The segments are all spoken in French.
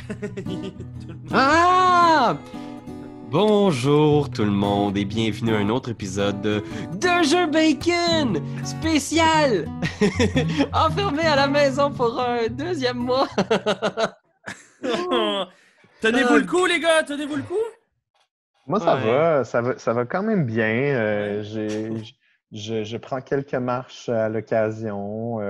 Tout le monde. Ah! Bonjour tout le monde et bienvenue à un autre épisode de Jeux Bacon spécial! Enfermé à la maison pour un deuxième mois! Tenez-vous le coup, les gars, tenez-vous le coup. Moi, Ouais. ça va quand même bien. Ouais. Je prends quelques marches à l'occasion.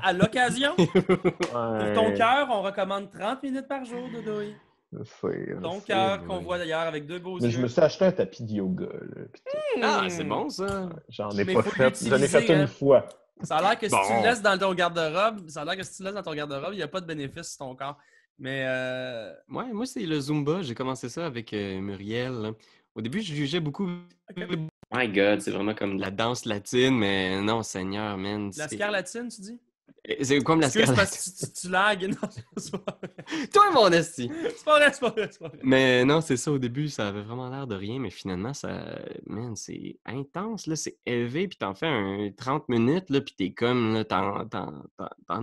À l'occasion, pour ton Ouais, cœur, on recommande 30 minutes par jour, Dodoï. je Ton sais. cœur qu'on voit d'ailleurs avec deux beaux Mais je me yeux. suis acheté un tapis de yoga, là, puis tout. Ah, c'est Hmm. bon ça! J'en ai Mais pas faut fait. J'en ai fait l'utiliser, une hein. fois. Ça a l'air que si tu le Bon. laisses dans ton garde-robe, il n'y a pas de bénéfice sur ton corps. Mais Ouais, moi c'est le Zumba, j'ai commencé ça avec Muriel, là. Au début, je jugeais beaucoup. My God, c'est vraiment comme de la danse latine, mais non, Seigneur, man. la scarlatine, tu dis? C'est comme la Excuse parce scarlatine. que tu lagues. Non, c'est pas vrai. Toi, mon esti! C'est pas vrai, c'est pas vrai, c'est pas vrai. Mais non, c'est ça, au début, ça avait vraiment l'air de rien, mais finalement, man, c'est intense, là, c'est élevé, puis t'en fais un 30 minutes, là, puis t'es comme, là, t'en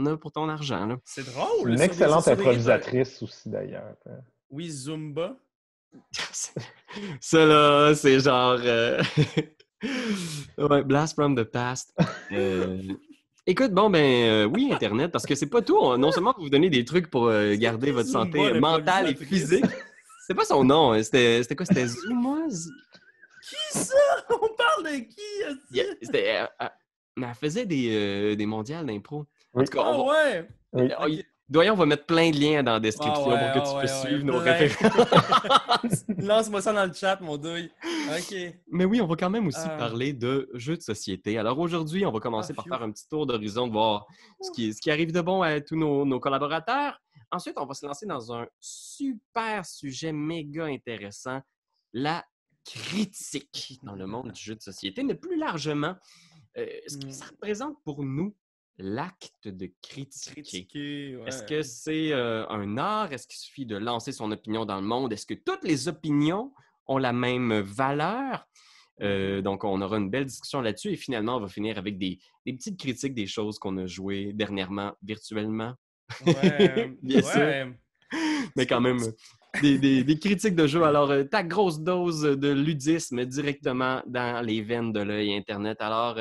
as pour ton argent, là. C'est C'est drôle. une Sur excellente sur rythmes. improvisatrice aussi, d'ailleurs. Oui, Zumba. Ça, là, c'est genre... ouais, Blast from the past. Écoute, bon, oui, Internet, parce que c'est pas tout. Non seulement vous donnez des trucs pour garder qui votre Zumba, santé mentale et l'improvisatrice? physique. C'est pas son nom, hein, c'était quoi? C'était Zuma? Qui ça? On parle de qui? C'était, mais elle faisait des mondiales d'impro. En Oui. tout cas, Ah ouais! Oui. Ok. Doyen, on va mettre plein de liens dans la Ah description ouais, pour que tu ah puisses ouais, suivre nos plein. références. Lance-moi ça dans le chat, mon douille. Ok. Mais oui, on va quand même aussi Ah. parler de jeux de société. Alors aujourd'hui, on va commencer par Phew. faire un petit tour d'horizon, de voir ce qui arrive de bon à tous nos collaborateurs. Ensuite, on va se lancer dans un super sujet méga intéressant, la critique dans le monde du jeu de société, mais plus largement, ce que ça représente pour nous l'acte de critiquer. Critiquer, ouais. Est-ce que c'est un art? Est-ce qu'il suffit de lancer son opinion dans le monde? Est-ce que toutes les opinions ont la même valeur? Donc, on aura une belle discussion là-dessus et finalement, on va finir avec des petites critiques des choses qu'on a jouées dernièrement, virtuellement. Ouais. Bien sûr, Ouais. mais quand même, des critiques de jeux. Alors, ta grosse dose de ludisme directement dans les veines de l'œil Internet. Alors,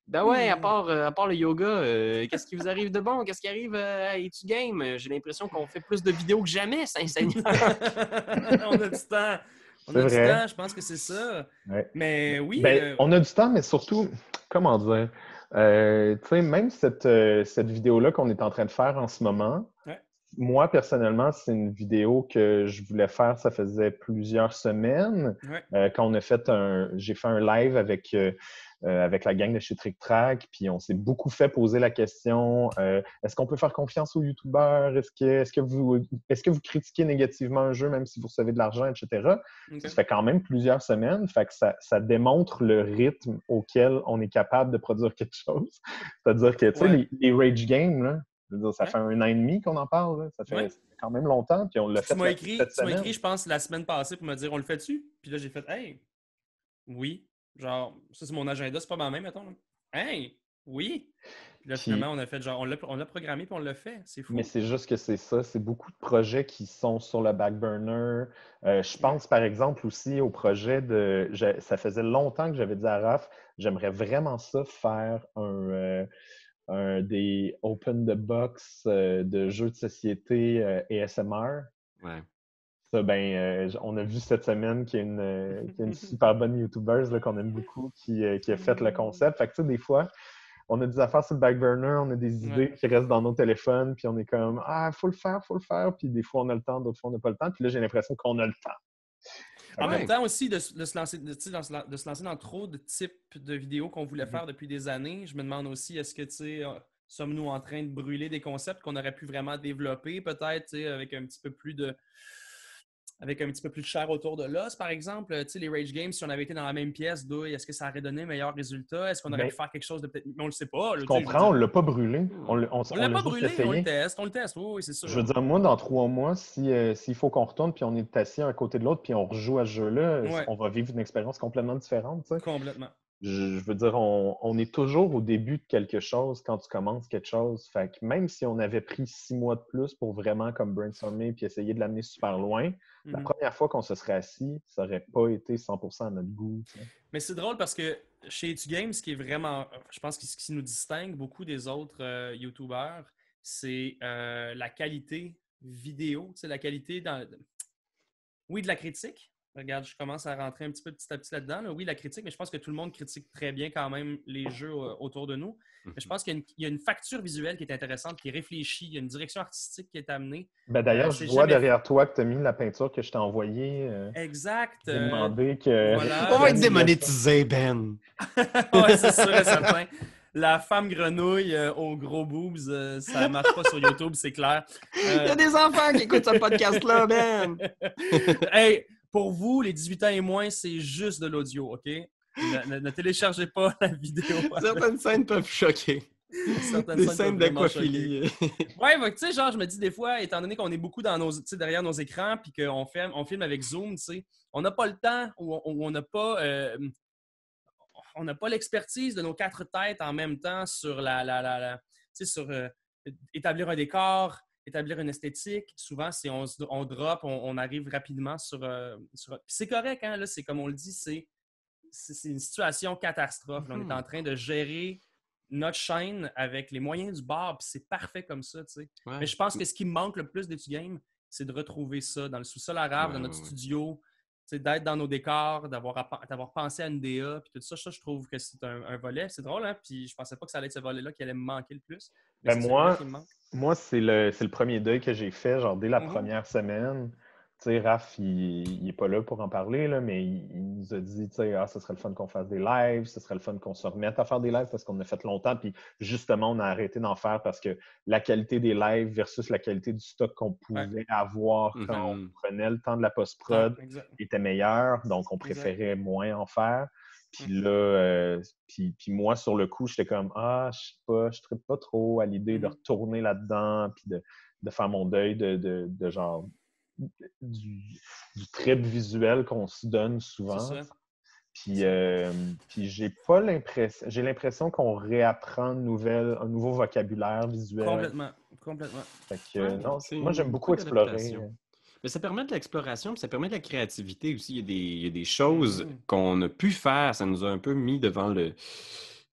ben ouais, à part le yoga, qu'est-ce qui vous arrive de bon? Qu'est-ce qui arrive à Etu Game? J'ai l'impression qu'on fait plus de vidéos que jamais, Saint-Seigneur. On a du temps. On C'est a du vrai. temps, je pense que c'est ça. Ouais. Mais oui. Ben, on a du temps, mais surtout, comment dire, tu sais, même cette vidéo-là qu'on est en train de faire en ce moment, Ouais. moi, personnellement, c'est une vidéo que je voulais faire, ça faisait plusieurs semaines. Ouais. Quand on a j'ai fait un live avec la gang de chez Trick Track, puis on s'est beaucoup fait poser la question, est-ce qu'on peut faire confiance aux YouTubeurs? Est-ce que vous critiquez négativement un jeu même si vous recevez de l'argent, etc.? Ok. Ça fait quand même plusieurs semaines, fait que ça démontre le rythme auquel on est capable de produire quelque chose. C'est-à-dire que, tu sais, Ouais. les Rage Games, là, je veux dire, ça Ouais. fait 1 an et demi qu'on en parle, là. Ça fait quand même longtemps, puis on l'a fait Tu m'as écrit, cette semaine. je pense, la semaine passée pour me dire on le fait-tu? Puis là, j'ai fait hey, oui. Genre, ça, c'est mon agenda, c'est pas ma main, mettons. Là. Hey, oui. Puis là, Puis- finalement, on a fait genre, on l'a programmé puis on l'a fait. C'est fou. Mais c'est juste que c'est ça, c'est beaucoup de projets qui sont sur le back burner. Je pense par exemple aussi au projet ça faisait longtemps que j'avais dit à Raph, j'aimerais vraiment ça faire des open the box de jeux de société ASMR. Ouais. Ça, on a vu cette semaine qu'il y a une super bonne YouTubeuse là, qu'on aime beaucoup qui a fait le concept. Fait que tu sais, des fois, on a des affaires sur le back burner, on a des idées qui restent dans nos téléphones, puis on est comme ah, faut le faire. Puis des fois, on a le temps, d'autres fois, on n'a pas le temps. Puis là, j'ai l'impression qu'on a le temps. En même temps aussi, de se lancer, de se lancer dans trop de types de vidéos qu'on voulait faire depuis des années, je me demande aussi, est-ce que, tu sais, sommes-nous en train de brûler des concepts qu'on aurait pu vraiment développer, peut-être, tu sais, avec un petit peu plus de chair autour de l'os, par exemple. Tu sais, les Rage Games, si on avait été dans la même pièce, douille, est-ce que ça aurait donné un meilleur résultat? Est-ce qu'on aurait pu faire quelque chose de peut-être... Mais on le sait pas. Là, Je tu sais, je veux comprends, on dire. l'a pas brûlé. On On l'a l'a pas juste brûlé, on essayé. le teste, oui, c'est sûr. Je veux dire, moi, dans 3 mois, s'il faut qu'on retourne, puis on est assis un côté de l'autre, puis on rejoue à ce jeu-là, Ouais. on va vivre une expérience complètement différente. Tu sais. Complètement. je veux dire, on est toujours au début de quelque chose quand tu commences quelque chose. Fait que même si on avait pris 6 mois de plus pour vraiment comme brainstormer puis essayer de l'amener super loin, la première fois qu'on se serait assis, ça n'aurait pas été 100% à notre goût. Tu sais. Mais c'est drôle parce que chez Etu Games, ce qui est vraiment, je pense que ce qui nous distingue beaucoup des autres YouTubers, c'est la qualité vidéo, tu sais, la qualité oui, de la critique. Regarde, je commence à rentrer un petit à petit là-dedans. Là. Oui, la critique, mais je pense que tout le monde critique très bien quand même les jeux autour de nous. Mais je pense qu'il y a une facture visuelle qui est intéressante, qui est réfléchie, il y a une direction artistique qui est amenée. Ben d'ailleurs, je vois derrière toi que tu as mis la peinture que je t'ai envoyée. Exact. J'ai demandé que... Voilà. On va être démonétisé, Ben! Oui, c'est sûr et certain. La femme grenouille aux gros boobs, ça ne marche pas sur YouTube, c'est clair. Il y a des enfants qui écoutent ce podcast-là, Ben! Hey, pour vous, les 18 ans et moins, c'est juste de l'audio, OK? Ne téléchargez pas la vidéo. Certaines scènes peuvent choquer. Des scènes d'aquaphilie. Ouais, tu sais, genre, je me dis des fois, étant donné qu'on est beaucoup derrière nos écrans puis qu'on filme avec Zoom, tu sais, on n'a pas le temps ou on n'a pas... on n'a pas l'expertise de nos 4 têtes en même temps sur sur établir un décor, établir une esthétique. Souvent, si on drop, on arrive rapidement sur... Puis c'est correct, hein? Là, c'est comme on le dit, c'est une situation catastrophe. Là, on est en train de gérer notre chaîne avec les moyens du bord, puis c'est parfait comme ça, tu sais. Ouais. Mais je pense que ce qui me manque le plus d'Etu Game, c'est de retrouver ça dans le sous-sol arabe, dans notre studio, d'être dans nos décors, d'avoir pensé à une DA, puis tout ça, je trouve que c'est un volet. C'est drôle, hein? Puis je pensais pas que ça allait être ce volet-là qui allait me manquer le plus. Mais Ben c'est celui-là qui me manque. moi c'est le premier deuil que j'ai fait, genre dès la première semaine. Tu sais, Raph, il n'est pas là pour en parler, là, mais il nous a dit, tu sais, ce serait le fun qu'on fasse des lives, ce serait le fun qu'on se remette à faire des lives parce qu'on a fait longtemps, puis justement, on a arrêté d'en faire parce que la qualité des lives versus la qualité du stock qu'on pouvait avoir quand on prenait le temps de la post-prod était meilleure, donc on préférait moins en faire. Puis là, puis moi, sur le coup, j'étais comme, je sais pas, je trippe pas trop à l'idée de retourner là-dedans, puis de faire mon deuil de genre du trip visuel qu'on se donne souvent. Puis j'ai pas l'impression, j'ai l'impression qu'on réapprend un nouveau vocabulaire visuel. Complètement. Fait que, non, moi, j'aime beaucoup explorer. Mais ça permet de l'exploration, puis ça permet de la créativité aussi. Il y a des choses qu'on a pu faire. Ça nous a un peu mis devant le...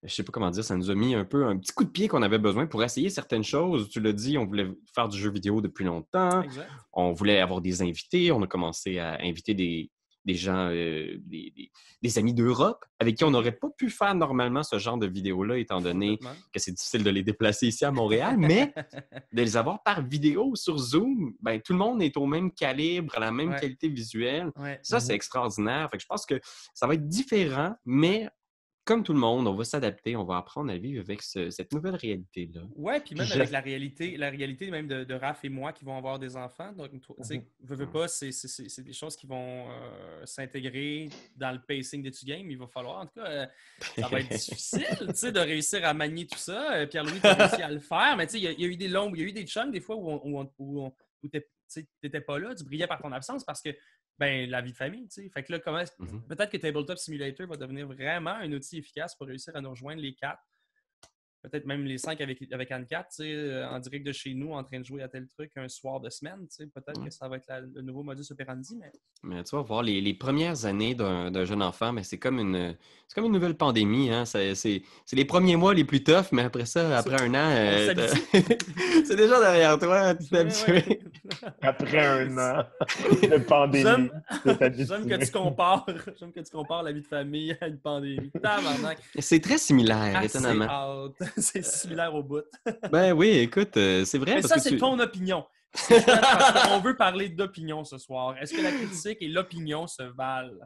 Je sais pas comment dire, ça nous a mis un peu un petit coup de pied qu'on avait besoin pour essayer certaines choses. Tu l'as dit, on voulait faire du jeu vidéo depuis longtemps. Exact. On voulait avoir des invités. On a commencé à inviter des gens, des amis d'Europe avec qui on n'aurait pas pu faire normalement ce genre de vidéo-là, étant donné que c'est difficile de les déplacer ici à Montréal, mais de les avoir par vidéo sur Zoom, ben, tout le monde est au même calibre, à la même qualité visuelle. Ça, c'est extraordinaire. Fait que je pense que ça va être différent, mais comme tout le monde, on va s'adapter, on va apprendre à vivre avec cette nouvelle réalité-là. Ouais, puis même avec la réalité même de Raph et moi qui vont avoir des enfants. Donc, tu sais, veux pas, c'est des choses qui vont s'intégrer dans le pacing d'Etu Game. Il va falloir, en tout cas, ça va être difficile, tu sais, de réussir à manier tout ça. Pierre-Louis, tu as réussi à le faire, mais tu sais, il y a eu des longues, il y a eu des chunks des fois où tu n'étais pas là, tu brillais par ton absence parce que la vie de famille, tu sais. Fait que là, peut-être que Tabletop Simulator va devenir vraiment un outil efficace pour réussir à nous rejoindre les 4. Peut-être même les 5 avec Anne-4, tu sais, en direct de chez nous, en train de jouer à tel truc un soir de semaine, tu sais. Peut-être que ça va être le nouveau modus operandi, mais tu vas voir, les premières années d'un jeune enfant, mais c'est comme une nouvelle pandémie, hein. C'est les premiers mois les plus toughs, mais après ça, après un an, c'est déjà derrière toi, tu t'es habitué. Après un an de pandémie, j'aime que tu compares la vie de famille à une pandémie. Tabarnak. C'est très similaire, étonnamment. C'est similaire au bout. Ben oui, écoute, c'est vrai. Mais parce ça, c'est ton opinion. On veut parler d'opinion ce soir. Est-ce que la critique et l'opinion se valent?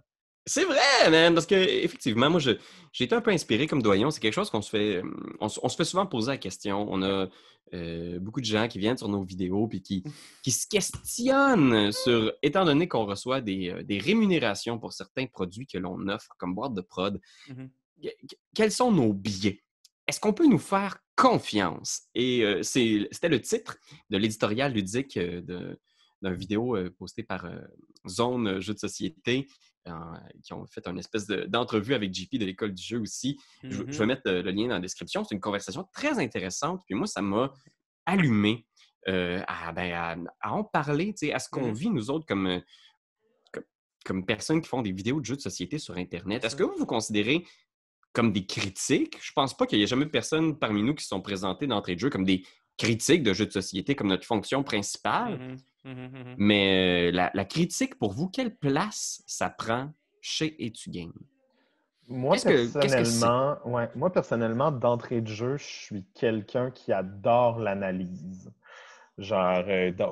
C'est vrai, man, parce que effectivement, moi, j'ai été un peu inspiré comme doyon. C'est quelque chose qu'on se fait, on se fait souvent poser la question. On a beaucoup de gens qui viennent sur nos vidéos puis qui se questionnent sur, étant donné qu'on reçoit des rémunérations pour certains produits que l'on offre comme boîte de prod, quels sont nos biais? Est-ce qu'on peut nous faire confiance? Et c'était le titre de l'éditorial ludique d'une vidéo postée par Zone Jeux de société qui ont fait une espèce d'entrevue avec JP de l'école du jeu aussi. Je vais mettre le lien dans la description. C'est une conversation très intéressante. Puis moi, ça m'a allumé à en parler, à ce qu'on vit, nous autres, comme personnes qui font des vidéos de jeux de société sur Internet. Est-ce que vous vous considérez comme des critiques? Je pense pas qu'il y ait jamais personne parmi nous qui se sont présentés d'entrée de jeu comme des critiques de jeux de société comme notre fonction principale. Mais la critique, pour vous, quelle place ça prend chez Etugame? Moi, personnellement, d'entrée de jeu, je suis quelqu'un qui adore l'analyse. Genre,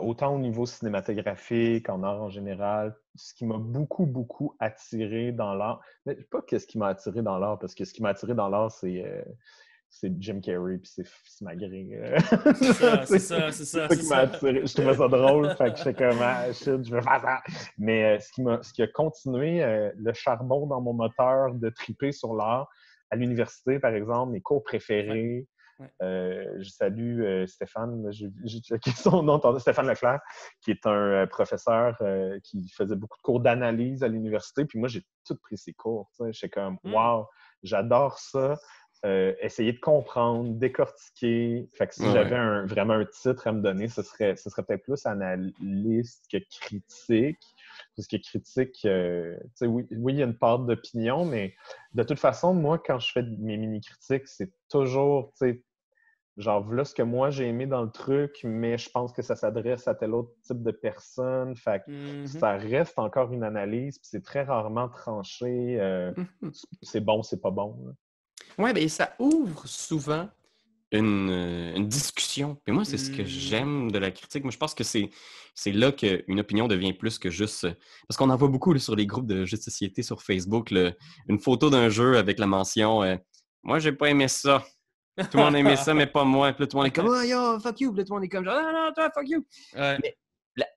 autant au niveau cinématographique, en art en général, ce qui m'a beaucoup, beaucoup attiré dans l'art. Mais pas qu'est-ce qui m'a attiré dans l'art, parce que ce qui m'a attiré dans l'art, c'est Jim Carrey puis c'est Magritte. C'est ça. Qui m'a attiré. Je trouvais ça drôle, fait que j'étais comme shit, je veux faire ça. Mais ce qui a continué le charbon dans mon moteur de triper sur l'art, à l'université, par exemple, mes cours préférés. Je salue Stéphane, j'ai checké son nom, Stéphane Leclerc, qui est un professeur qui faisait beaucoup de cours d'analyse à l'université. Puis moi, j'ai tout pris ses cours. J'étais comme, wow, j'adore ça. Essayer de comprendre, décortiquer. Fait que si j'avais vraiment un titre à me donner, ce serait peut-être plus analyste que critique. Parce que critique, oui, il y a une part d'opinion, mais de toute façon, moi, quand je fais mes mini-critiques, c'est toujours, genre, voilà ce que moi j'ai aimé dans le truc, mais je pense que ça s'adresse à tel autre type de personne. Fait que ça reste encore une analyse, puis c'est très rarement tranché. C'est bon, c'est pas bon. Oui, bien, ça ouvre souvent une discussion. Puis moi, c'est ce que j'aime de la critique. Moi, je pense que c'est là qu'une opinion devient plus que juste... Parce qu'on en voit beaucoup là, sur les groupes de jeux de société sur Facebook, une photo d'un jeu avec la mention « Moi, j'ai pas aimé ça. Tout le monde a aimé ça, mais pas moi. » Puis là, tout le monde est comme « Oh, yo, fuck you. » Puis là, tout le monde est comme genre « Non, non, toi, fuck you. » Mais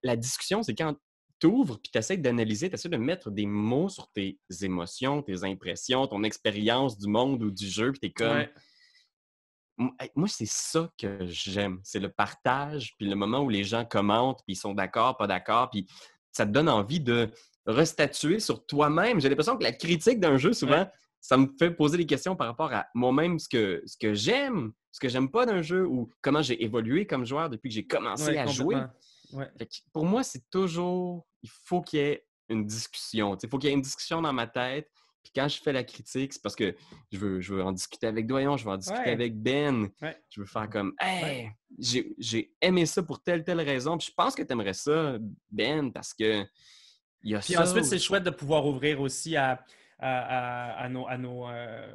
la discussion, c'est quand tu ouvres puis tu essaies d'analyser, tu essaies de mettre des mots sur tes émotions, tes impressions, ton expérience du monde ou du jeu, puis tu es comme... Moi, c'est ça que j'aime. C'est le partage, puis le moment où les gens commentent, puis ils sont d'accord, pas d'accord, puis ça te donne envie de restatuer sur toi-même. J'ai l'impression que la critique d'un jeu, souvent, ça me fait poser des questions par rapport à moi-même, ce que j'aime, ce que j'aime pas d'un jeu, ou comment j'ai évolué comme joueur depuis que j'ai commencé à jouer. Fait que pour moi, c'est toujours... Il faut qu'il y ait une discussion. Il faut qu'il y ait une discussion dans ma tête. Puis quand je fais la critique, c'est parce que je veux en discuter avec Doyon, je veux en discuter avec Ben. Je veux faire comme « Hey, j'ai aimé ça pour telle raison. Puis je pense que tu aimerais ça, Ben, parce que il y a ça. » Puis ensuite, c'est chouette de pouvoir ouvrir aussi à nos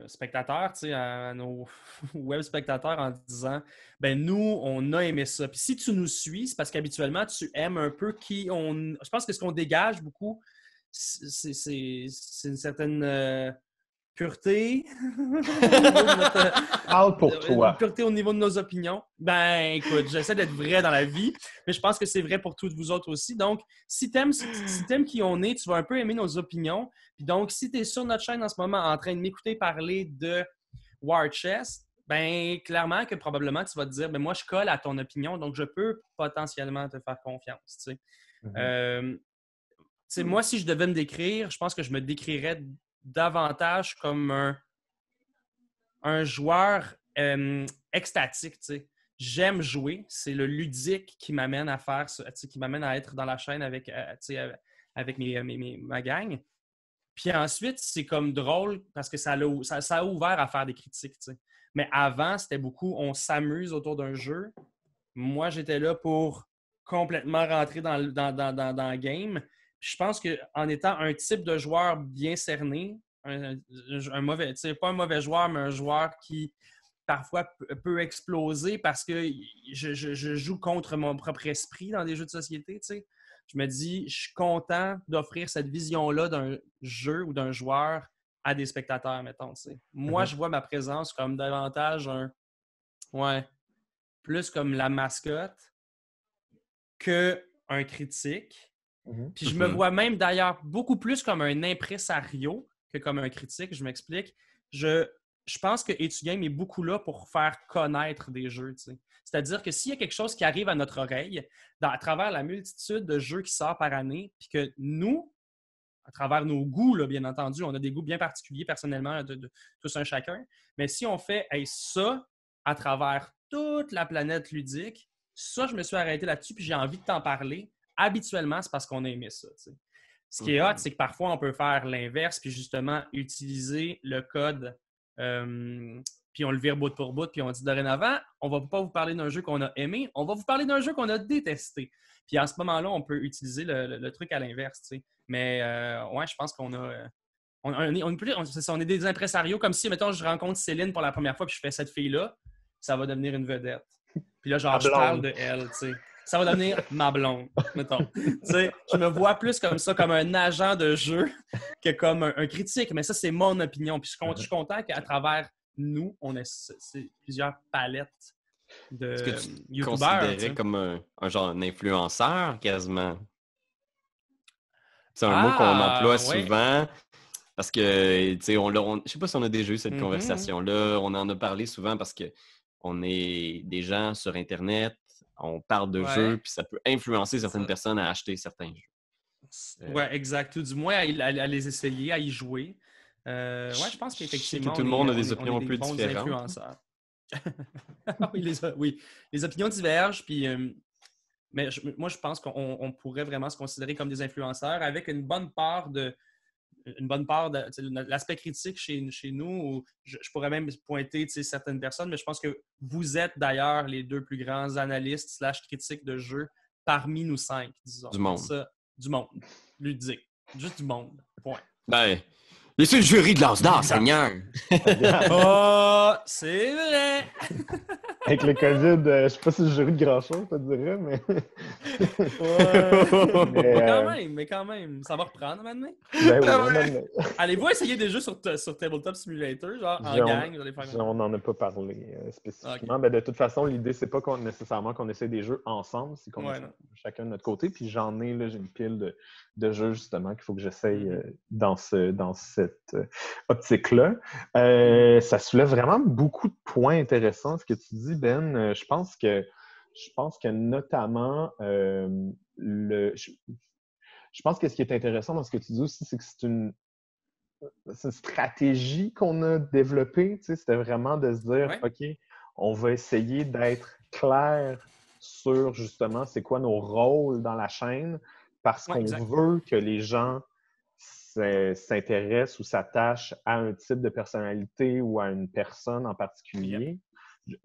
spectateurs, à nos web spectateurs en disant « Ben nous, on a aimé ça. » Puis si tu nous suis, c'est parce qu'habituellement, tu aimes un peu qui on... Je pense que ce qu'on dégage beaucoup, c'est une certaine pureté. Parle pour toi. Une pureté au niveau de nos opinions. Ben, écoute, j'essaie d'être vrai dans la vie, mais je pense que c'est vrai pour toutes vous autres aussi. Donc, si t'aimes qui on est, tu vas un peu aimer nos opinions. Puis donc, si tu es sur notre chaîne en ce moment en train de m'écouter parler de War Chest, ben, clairement que probablement tu vas te dire, ben moi, je colle à ton opinion, donc je peux potentiellement te faire confiance, moi, si je devais me décrire, je pense que je me décrirais davantage comme un joueur extatique. J'aime jouer. C'est le ludique qui m'amène à faire ça, qui m'amène à être dans la chaîne avec ma gang. Puis ensuite, c'est comme drôle parce que ça a ouvert à faire des critiques. Mais avant, c'était beaucoup on s'amuse autour d'un jeu. Moi, j'étais là pour complètement rentrer dans le game. Je pense qu'en étant un type de joueur bien cerné, un mauvais, pas un mauvais joueur, mais un joueur qui parfois peut exploser parce que je joue contre mon propre esprit dans des jeux de société. Je me dis, je suis content d'offrir cette vision-là d'un jeu ou d'un joueur à des spectateurs, mettons. Moi, je vois ma présence comme davantage plus comme la mascotte qu'un critique. Puis je me vois même d'ailleurs beaucoup plus comme un impresario que comme un critique. Je m'explique. Je pense que Etugame est beaucoup là pour faire connaître des jeux. C'est-à-dire que s'il y a quelque chose qui arrive à notre oreille, à travers la multitude de jeux qui sortent par année, puis que nous, à travers nos goûts, là, bien entendu. On a des goûts bien particuliers personnellement de tous un chacun. Mais si on fait ça à travers toute la planète ludique, ça, je me suis arrêté là-dessus puis j'ai envie de t'en parler. Habituellement, c'est parce qu'on a aimé ça. T'sais. Ce qui est hot, c'est que parfois, on peut faire l'inverse puis justement utiliser le code puis on le vire bout pour bout puis on dit dorénavant, on ne va pas vous parler d'un jeu qu'on a aimé, on va vous parler d'un jeu qu'on a détesté. Puis à ce moment-là, on peut utiliser le truc à l'inverse. T'sais. Mais ouais, je pense qu'on a... On est des impresarios comme si, mettons, je rencontre Céline pour la première fois puis je fais cette fille-là, ça va devenir une vedette. Puis là, genre, je parle de elle, tu sais. Ça va devenir ma blonde, mettons. Tu sais, je me vois plus comme ça, comme un agent de jeu que comme un critique. Mais ça, c'est mon opinion. Puis je suis content qu'à travers nous, on ait plusieurs palettes de Est-ce que tu te YouTubeurs. considérais comme un genre d'influenceur, quasiment? C'est un mot qu'on emploie souvent parce que, tu sais, je sais pas si on a déjà eu cette conversation-là. On en a parlé souvent parce qu'on est des gens sur Internet, on parle de jeux, puis ça peut influencer certaines personnes à acheter certains jeux. Oui, exact. Ou du moins à les essayer, à y jouer. Je pense qu'effectivement, tout le monde a des opinions un peu bons différentes. Influenceurs. Oui, les opinions divergent, puis... mais moi, je pense qu'on pourrait vraiment se considérer comme des influenceurs avec une bonne part de l'aspect critique chez nous. Je pourrais même pointer certaines personnes, mais je pense que vous êtes d'ailleurs les deux plus grands analystes / critiques de jeux parmi nous 5, disons. Du monde. Du monde. Ludique. Juste du monde. Point. Ben, laissez le jury de l'Asdar, Seigneur! Oh, c'est vrai! Avec le COVID, je sais pas si le jury de grand-chose, je te dirais, mais... mais quand même, ça va reprendre maintenant. Ben oui, Allez-vous essayer des jeux sur Tabletop Simulator, genre en gang? On n'en a pas parlé spécifiquement. Okay. Ben, de toute façon, l'idée, c'est pas nécessairement qu'on essaie des jeux ensemble, c'est qu'on essaie chacun de notre côté. Puis j'ai une pile de jeux, justement, qu'il faut que j'essaye dans cette optique-là. Ça soulève vraiment beaucoup de points intéressants, ce que tu dis, Ben. Je pense que notamment, je pense que ce qui est intéressant dans ce que tu dis aussi, c'est que c'est une stratégie qu'on a développée. Tu sais, c'était vraiment de se dire, OK, on va essayer d'être clair sur, justement, c'est quoi nos rôles dans la chaîne parce qu'on veut que les gens s'intéressent ou s'attachent à un type de personnalité ou à une personne en particulier.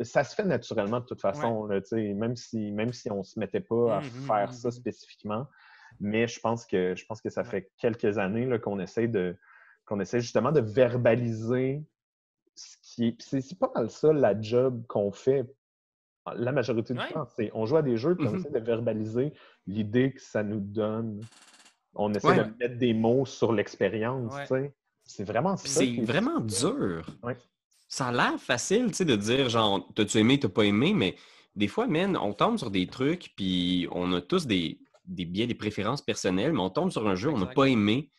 Ça se fait naturellement de toute façon, là, même si on ne se mettait pas à faire ça spécifiquement. Mais je pense que ça fait quelques années là, qu'on essaie justement de verbaliser ce qui est. C'est pas mal ça la job qu'on fait la majorité du temps. On joue à des jeux et on essaie de verbaliser l'idée que ça nous donne. On essaie de mettre des mots sur l'expérience. C'est vraiment ça. C'est vraiment dur. Ça a l'air facile de dire genre, t'as-tu aimé, t'as pas aimé, mais des fois, on tombe sur des trucs, puis on a tous des biais, des préférences personnelles, mais on tombe sur un jeu, on n'a pas aimé.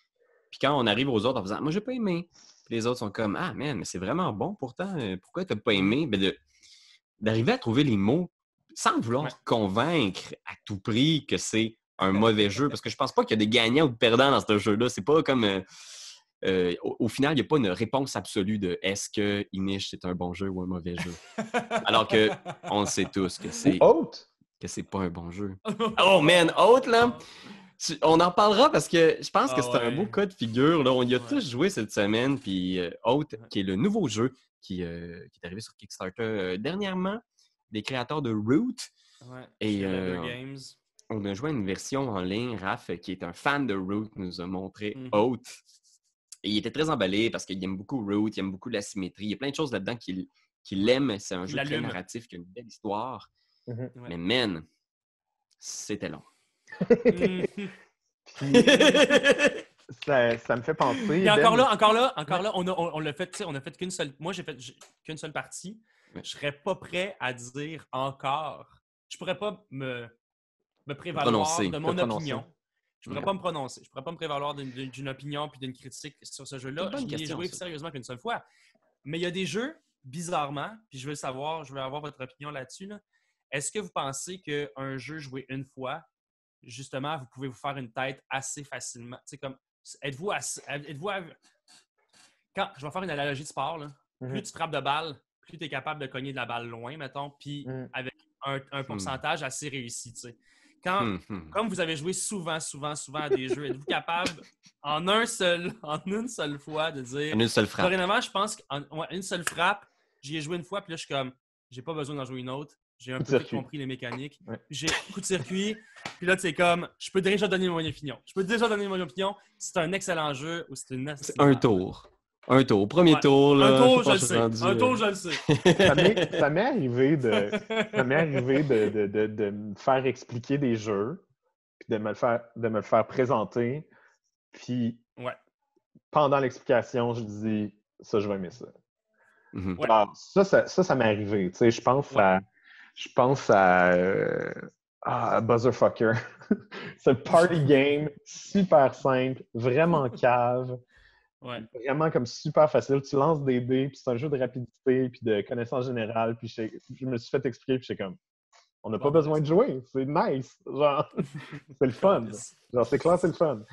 Puis quand on arrive aux autres en faisant « Moi, j'ai pas aimé », puis les autres sont comme « Ah, man, mais c'est vraiment bon pourtant, pourquoi t'as pas aimé? » D'arriver à trouver les mots sans vouloir convaincre à tout prix que c'est un mauvais jeu, parce que je pense pas qu'il y a des gagnants ou des perdants dans ce jeu-là. C'est pas comme... au final, il n'y a pas une réponse absolue de est-ce que Inish c'est un bon jeu ou un mauvais jeu. Alors qu'on sait tous que c'est pas un bon jeu. Oh man, Out là! On en parlera parce que je pense que c'est un beau cas de figure. Là. On y a tous joué cette semaine. Puis Out, qui est le nouveau jeu qui est arrivé sur Kickstarter dernièrement, des créateurs de Root. Et on a joué à une version en ligne. Raph, qui est un fan de Root, nous a montré Out. Et il était très emballé parce qu'il aime beaucoup Root, il aime beaucoup la symétrie. Il y a plein de choses là-dedans qu'il aime. C'est un jeu très narratif qui a une belle histoire. Mais man, c'était long. Ça me fait penser. Et encore là, on l'a fait, on a fait qu'une seule. Moi, j'ai fait qu'une seule partie. Je serais pas prêt à dire encore. Je pourrais pas me prévaloir de mon opinion. Je pourrais pas me prononcer. Je pourrais pas me prévaloir d'une opinion puis d'une critique sur ce jeu-là. Je l'ai joué sérieusement qu'une seule fois. Mais il y a des jeux, bizarrement, puis je veux avoir votre opinion là-dessus. Là. Est-ce que vous pensez qu'un jeu joué une fois, justement, vous pouvez vous faire une tête assez facilement? Tu sais, comme êtes-vous Quand je vais faire une analogie de sport, là, plus tu frappes de balles, plus tu es capable de cogner de la balle loin, mettons, puis avec un pourcentage assez réussi, tu sais. Comme vous avez joué souvent à des jeux, êtes-vous capable en une seule fois de dire... En une seule frappe. Dorénavant, je pense qu'une seule frappe, j'y ai joué une fois, puis là, je suis comme, j'ai pas besoin d'en jouer une autre. J'ai un peu compris les mécaniques. Ouais. J'ai coup de circuit, puis là, c'est comme, je peux déjà donner mon opinion. C'est un excellent jeu ou c'est une... C'est un tour. Premier tour, là. Un tour, je le sais. Ça m'est arrivé de me faire expliquer des jeux, puis de me le faire présenter, puis pendant l'explication, je dis ça, je vais aimer ça. Mm-hmm. Alors, ça m'est arrivé. Tu sais, je pense à Buzzerfucker. C'est un party game super simple, vraiment cave. Ouais. Vraiment comme super facile. Tu lances des dés, puis c'est un jeu de rapidité, puis de connaissance générale. Puis je me suis fait expliquer, puis j'étais comme, on n'a pas besoin de jouer. C'est nice. Genre, c'est le fun. Genre, c'est clair, c'est le fun.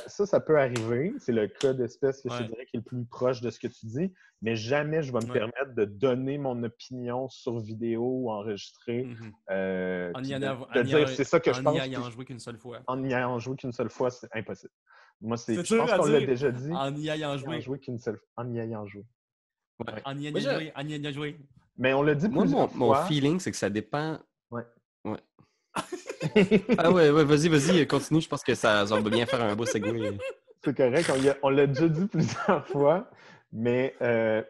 Ça peut arriver. C'est le cas d'espèce que je dirais qui est le plus proche de ce que tu dis. Mais jamais je vais me permettre de donner mon opinion sur vidéo ou enregistré. De dire c'est ça que je pense. En y ayant joué qu'une seule fois. En y ayant joué qu'une seule fois, c'est impossible. Moi, je dur pense à qu'on dire. l'a déjà dit. En y ayant joué. En y ayant joué. Ouais. En y ayant joué. Mais on l'a dit plusieurs fois. Mon feeling, c'est que ça dépend... Ouais. Ah ouais, vas-y, continue. Je pense que ça va bien faire un beau segway. C'est correct. On l'a déjà dit plusieurs fois. Mais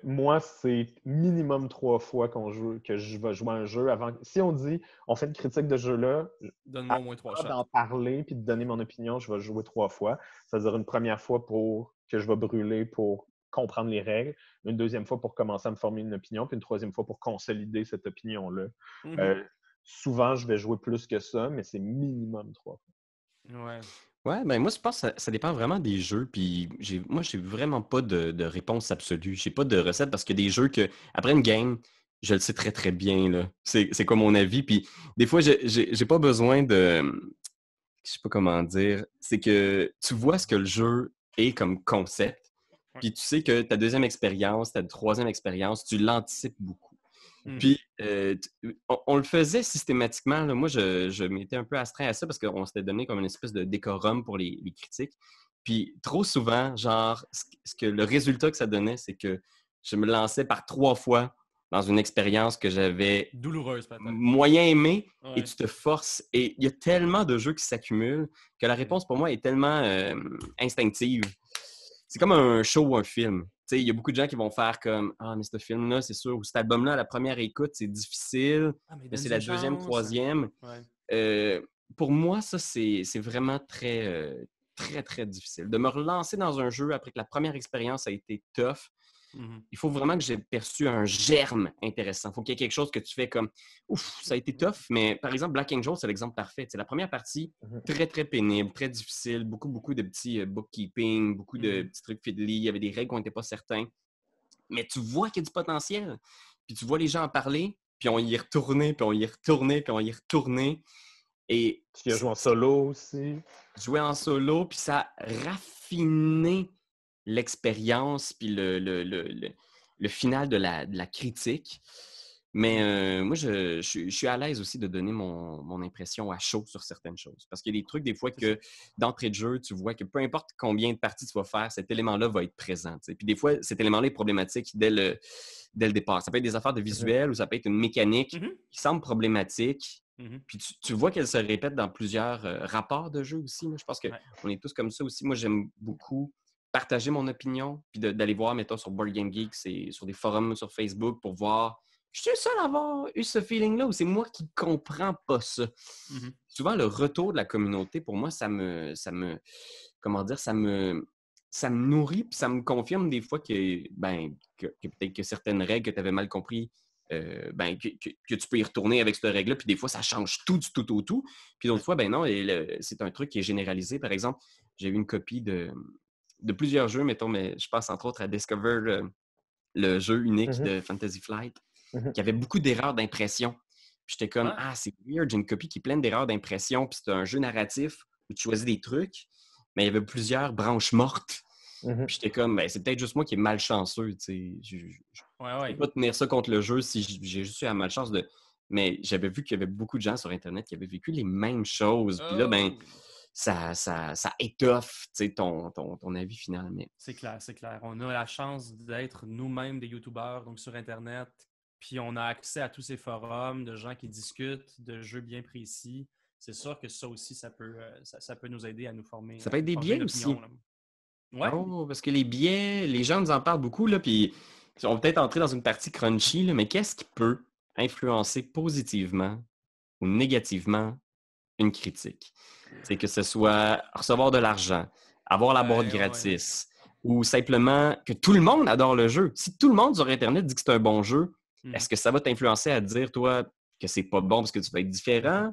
moi, c'est minimum 3 fois que je vais jouer à un jeu avant. Si on dit, on fait une critique de jeu-là, donne-moi au moins 3 shots. D'en parler puis de donner mon opinion, je vais jouer 3 fois. C'est-à-dire une première fois pour que je vais brûler pour comprendre les règles, une deuxième fois pour commencer à me former une opinion, puis une troisième fois pour consolider cette opinion-là. Souvent, je vais jouer plus que ça, mais c'est minimum 3 fois. Ouais, ben moi, je pense que ça dépend vraiment des jeux. Puis moi, j'ai vraiment pas de réponse absolue. J'ai pas de recette parce qu'il y a des jeux que, après une game, je le sais très, très bien, là. C'est quoi mon avis. Puis des fois, j'ai pas besoin de... Je sais pas comment dire. C'est que tu vois ce que le jeu est comme concept. Puis tu sais que ta deuxième expérience, ta troisième expérience, tu l'anticipes beaucoup. Puis, on le faisait systématiquement. Là. Moi, je m'étais un peu astreint à ça parce qu'on s'était donné comme une espèce de décorum pour les critiques. Puis, trop souvent, genre, le résultat que ça donnait, c'est que je me lançais par 3 fois dans une expérience que j'avais douloureuse, peut-être. Moyen aimée et tu te forces. Et il y a tellement de jeux qui s'accumulent que la réponse, pour moi, est tellement instinctive. C'est comme un show ou un film. Il y a beaucoup de gens qui vont faire comme « Ah, mais ce film-là, c'est sûr, ou cet album-là, à la première écoute, c'est difficile, mais c'est la deuxième, troisième. » Pour moi, ça, c'est vraiment très, très, très difficile. De me relancer dans un jeu après que la première expérience a été tough, il faut vraiment que j'ai perçu un germe intéressant. Il faut qu'il y ait quelque chose que tu fais comme « Ouf, ça a été tough. » Mais par exemple, Black Angel, c'est l'exemple parfait. La première partie, très, très pénible, très difficile, beaucoup de petits bookkeeping, beaucoup de petits trucs fiddly. Il y avait des règles qu'on n'était pas certains. Mais tu vois qu'il y a du potentiel. Puis tu vois les gens en parler, puis on y est retourné, puis on y est retourné, puis on y est retourné. Et tu as joué en solo aussi. Jouer en solo, puis ça a raffiné l'expérience puis le final de la critique. Mais moi, je suis à l'aise aussi de donner mon impression à chaud sur certaines choses. Parce qu'il y a des trucs, des fois, que d'entrée de jeu, tu vois que peu importe combien de parties tu vas faire, cet élément-là va être présent. T'sais. Puis des fois, cet élément-là est problématique dès le départ. Ça peut être des affaires de visuel ou ça peut être une mécanique qui semble problématique. Puis tu vois qu'elle se répète dans plusieurs rapports de jeu aussi. Là. Je pense qu'on est tous comme ça aussi. Moi, j'aime beaucoup partager mon opinion, puis d'aller voir, mettons, sur Board Game Geek, c'est sur des forums sur Facebook pour voir, je suis le seul à avoir eu ce feeling-là ou c'est moi qui ne comprends pas ça. Souvent, le retour de la communauté, pour moi, ça me nourrit, puis ça me confirme des fois que peut-être que certaines règles que tu avais mal compris, que tu peux y retourner avec cette règle-là, puis des fois, ça change tout du tout au tout. Puis d'autres fois, non, c'est un truc qui est généralisé. Par exemple, j'ai eu une copie de plusieurs jeux, mettons, mais je pense entre autres à Discover, le jeu unique de Fantasy Flight, qui avait beaucoup d'erreurs d'impression. Puis j'étais comme, c'est weird, j'ai une copie qui est pleine d'erreurs d'impression, puis c'est un jeu narratif où tu choisis des trucs. mais il y avait plusieurs branches mortes. Mhm. Puis j'étais comme, ben, c'est peut-être juste moi qui est malchanceux, tu sais. Je Ouais. peux pas tenir ça contre le jeu si j'ai juste eu la malchance de... Mais j'avais vu qu'il y avait beaucoup de gens sur Internet qui avaient vécu les mêmes choses. Puis là, ben, Oh! ça étoffe, tu sais, ton avis final. Mais... C'est clair, c'est clair. On a la chance d'être nous-mêmes des YouTubeurs, donc sur Internet. Puis on a accès à tous ces forums de gens qui discutent de jeux bien précis. C'est sûr que ça aussi, ça peut nous aider à nous former, Ça peut être des forger biais une aussi. opinion, là. Ouais. Oh, parce que les biais, les gens nous en parlent beaucoup, là, puis on va peut-être entrer dans une partie crunchy, là, mais qu'est-ce qui peut influencer positivement ou négativement une critique? C'est que ce soit recevoir de l'argent, avoir la boîte Ouais. gratis, ou simplement que tout le monde adore le jeu. Si tout le monde sur Internet dit que c'est un bon jeu, Mhm. est-ce que ça va t'influencer à dire, toi, que c'est pas bon parce que tu veux être différent,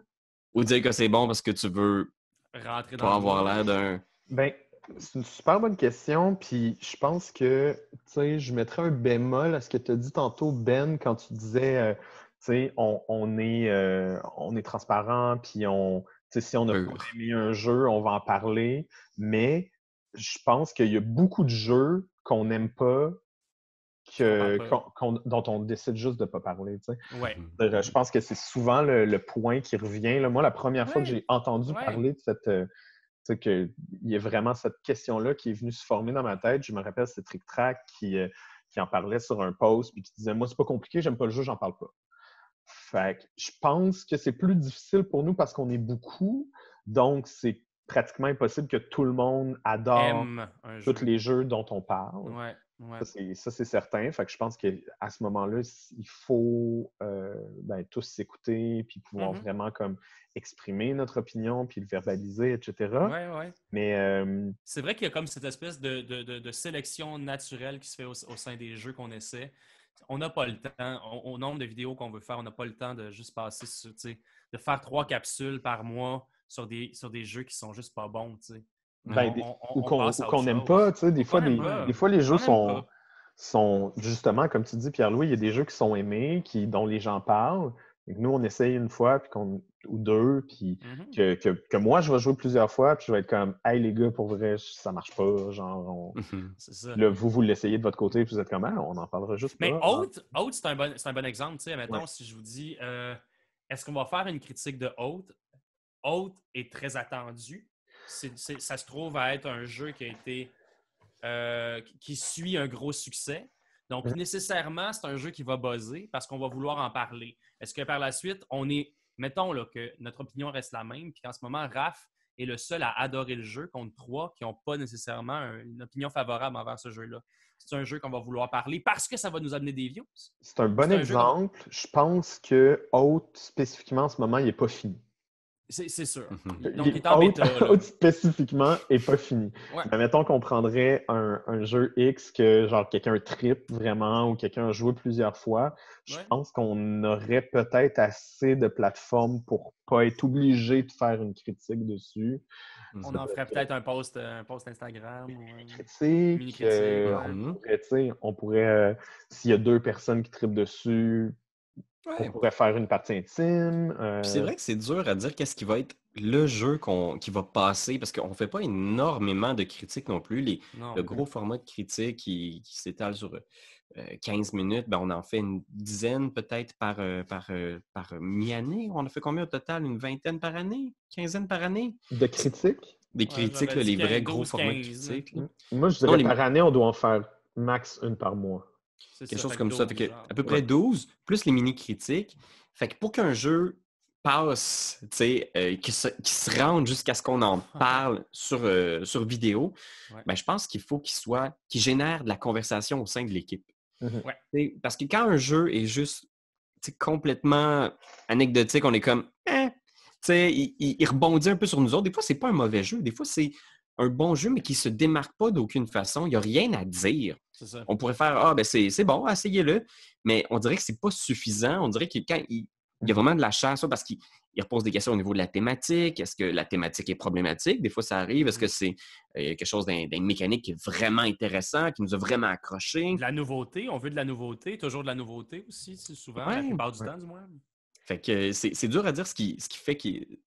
ou dire que c'est bon parce que tu veux Rentrer dans pas le avoir moule. l'air d'un... Ben, c'est une super bonne question, puis je pense que, tu sais, je mettrais un bémol à ce que tu as dit tantôt, Ben, quand tu disais, tu sais, on est transparent, puis tu sais, si on n'a pas pur. aimé un jeu, on va en parler, mais je pense qu'il y a beaucoup de jeux qu'on n'aime pas, Qu'on parle pas. dont on décide juste de ne pas parler, tu sais. Ouais. Je pense que c'est souvent le point qui revient. Là. Moi, la première fois que Ouais. j'ai entendu Ouais. parler de cette... tu sais, qu'il y a vraiment cette question-là qui est venue se former dans ma tête. Je me rappelle, c'est Trick Track qui en parlait sur un post puis qui disait « Moi, c'est pas compliqué, j'aime pas le jeu, j'en parle pas. » Fait que je pense que c'est plus difficile pour nous parce qu'on est beaucoup. Donc, c'est pratiquement impossible que tout le monde adore Aime un tous jeu. les jeux dont on parle. Ouais. Ça, c'est certain. Fait que je pense qu'à ce moment-là, il faut tous s'écouter puis pouvoir Mhm. vraiment comme exprimer notre opinion puis le verbaliser, etc. Ouais. Mais C'est vrai qu'il y a comme cette espèce de sélection naturelle qui se fait au sein des jeux qu'on essaie. On n'a pas le temps, au nombre de vidéos qu'on veut faire, on n'a pas le temps de juste passer sur, tu sais, de faire 3 capsules par mois sur des jeux qui sont juste pas bons, tu sais. ben, ou On passe à autre qu'on n'aime chose. pas, tu sais, Ou qu'on n'aime pas. des fois, les jeux Qu'on n'aime pas. sont justement, comme tu dis, Pierre-Louis, il y a des jeux qui sont aimés, dont les gens parlent. Et que nous, on essaye une fois ou deux, puis Mhm. que moi, je vais jouer plusieurs fois, puis je vais être comme Hey les gars, pour vrai, ça marche pas. C'est ça. Puis là, vous l'essayez de votre côté, puis vous êtes comme Ah, on n'en parlera juste Mais pas. Haute, c'est un bon exemple. Tu sais, Ouais. admettons, si je vous dis, est-ce qu'on va faire une critique de Haute? Haute est très attendu. Ça se trouve à être un jeu qui a été qui suit un gros succès. Donc, nécessairement, c'est un jeu qui va buzzer parce qu'on va vouloir en parler. Est-ce que par la suite, mettons là, que notre opinion reste la même, puis qu'en ce moment, Raph est le seul à adorer le jeu contre 3 qui n'ont pas nécessairement une opinion favorable envers ce jeu-là. C'est un jeu qu'on va vouloir parler parce que ça va nous amener des views. C'est un Ou bon c'est un jeu qu'on va... exemple. Je pense que Haute, spécifiquement, en ce moment, il n'est pas fini. C'est sûr. Mhm. Donc, il est en bêta. Là. Haute spécifiquement n'est pas fini. Ouais. Mais mettons qu'on prendrait un jeu X que genre quelqu'un trippe vraiment ou quelqu'un a joué plusieurs fois. Je Ouais. pense qu'on aurait peut-être assez de plateformes pour pas être obligé de faire une critique dessus. On en ferait peut-être un post Instagram ou une Critique, mini-critique. Ouais. on pourrait s'il y a deux personnes qui trippent dessus, on Ouais. pourrait faire une partie intime. Puis c'est vrai que c'est dur à dire qu'est-ce qui va être le jeu qui va passer, parce qu'on ne fait pas énormément de critiques non plus. Non. Le gros format de critique qui s'étale sur 15 minutes, ben on en fait une dizaine peut-être par mi-année. On a fait combien au total? Une vingtaine par année? Quinzaine par année? De critiques. Des Ouais, critiques, j'aurais là, dit les vrais 15, gros 12, formats de 15. Là. critiques. Là. Moi, je Sinon, dirais par année, on doit en faire max une par mois. C'est quelque ça, chose fait que comme ça. 12, Fait que, genre. à peu près 12, plus les mini-critiques. Fait que pour qu'un jeu passe, tu sais, qui se rende jusqu'à ce qu'on en parle sur vidéo, Ouais. ben, je pense qu'il faut qu'il génère de la conversation au sein de l'équipe. Ouais. T'sais, parce que quand un jeu est juste complètement anecdotique, on est comme, il rebondit un peu sur nous autres. Des fois, c'est pas un mauvais jeu. Des fois, c'est un bon jeu, mais qui se démarque pas d'aucune façon. Il n'y a rien à dire. C'est ça. On pourrait faire, ah, ben c'est bon, essayez-le. Mais on dirait que c'est pas suffisant. On dirait que quand il y a vraiment de la chair, ça, parce qu'il repose des questions au niveau de la thématique. Est-ce que la thématique est problématique? Des fois, ça arrive. Est-ce que c'est quelque chose d'une mécanique qui est vraiment intéressant, qui nous a vraiment accrochés? De la nouveauté, on veut de la nouveauté, toujours de la nouveauté aussi, souvent, la Ouais. plupart du temps, du moins. Fait que c'est dur à dire ce qui fait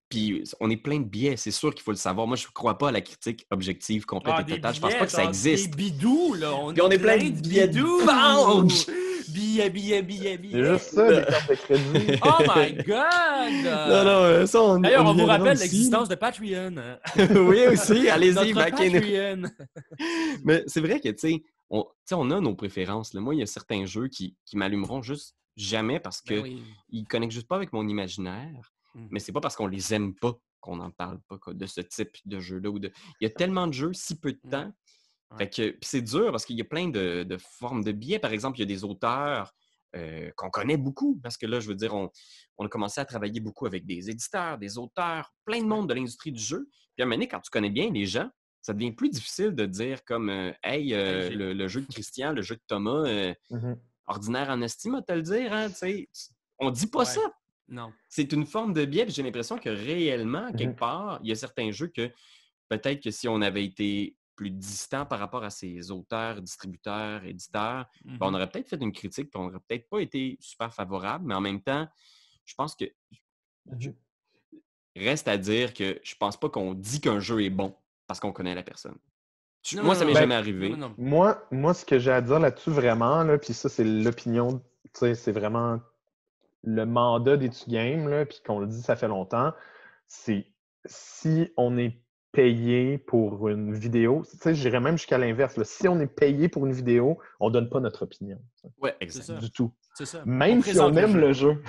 Puis on est plein de biais, c'est sûr qu'il faut le savoir. Moi, je ne crois pas à la critique objective, complète Ah, et des totale. Je pense pas billets, que ça genre des existe. bidous, là. On Puis est on est plein plein de de billets de bidous. banque! C'est juste ça, des cartes de crédit. Oh my God! Non, non, ça, D'ailleurs, on y vous viendra rappelle aussi. l'existence de Patreon. Oui, aussi, allez-y, Notre back in. Patreon. Mais c'est vrai que, tu sais, on a nos préférences. Là. Moi, il y a certains jeux qui m'allumeront juste jamais parce Ben qu'ils oui. ne connectent juste pas avec mon imaginaire. Mais c'est pas parce qu'on les aime pas qu'on n'en parle pas quoi, de ce type de jeu-là. Il y a tellement de jeux, si peu de temps. Ouais. Fait que, puis c'est dur parce qu'il y a plein de formes de biais. Par exemple, il y a des auteurs qu'on connaît beaucoup parce que là, je veux dire, on a commencé à travailler beaucoup avec des éditeurs, des auteurs, plein de monde de l'industrie du jeu. Puis à un moment donné, quand tu connais bien les gens, ça devient plus difficile de dire comme Hey, le jeu de Christian, le jeu de Thomas, Mhm. ordinaire en estime, à te le dire, hein, tu sais. On dit pas Ouais. ça. Non. C'est une forme de biais, puis j'ai l'impression que réellement, Mhm. quelque part, il y a certains jeux que peut-être que si on avait été plus distant par rapport à ces auteurs, distributeurs, éditeurs, ben, on aurait peut-être fait une critique, puis on n'aurait peut-être pas été super favorable, mais en même temps, je pense que je- Mhm. reste à dire que je pense pas qu'on dit qu'un jeu est bon parce qu'on connaît la personne. Non, Moi, non, ça m'est non. Ben, jamais Non, non, arrivé. non. moi, ce que j'ai à dire là-dessus vraiment, là, puis ça, c'est l'opinion, tu sais, c'est vraiment le mandat d'EtuGame, là, puis qu'on le dit, ça fait longtemps, c'est si on est payé pour une vidéo, tu sais, j'irais même jusqu'à l'inverse, là. Si on est payé pour une vidéo, on donne pas notre opinion, Ouais, C'est exact. ça. du tout. C'est ça. On Même si on présente le aime jeu. le jeu.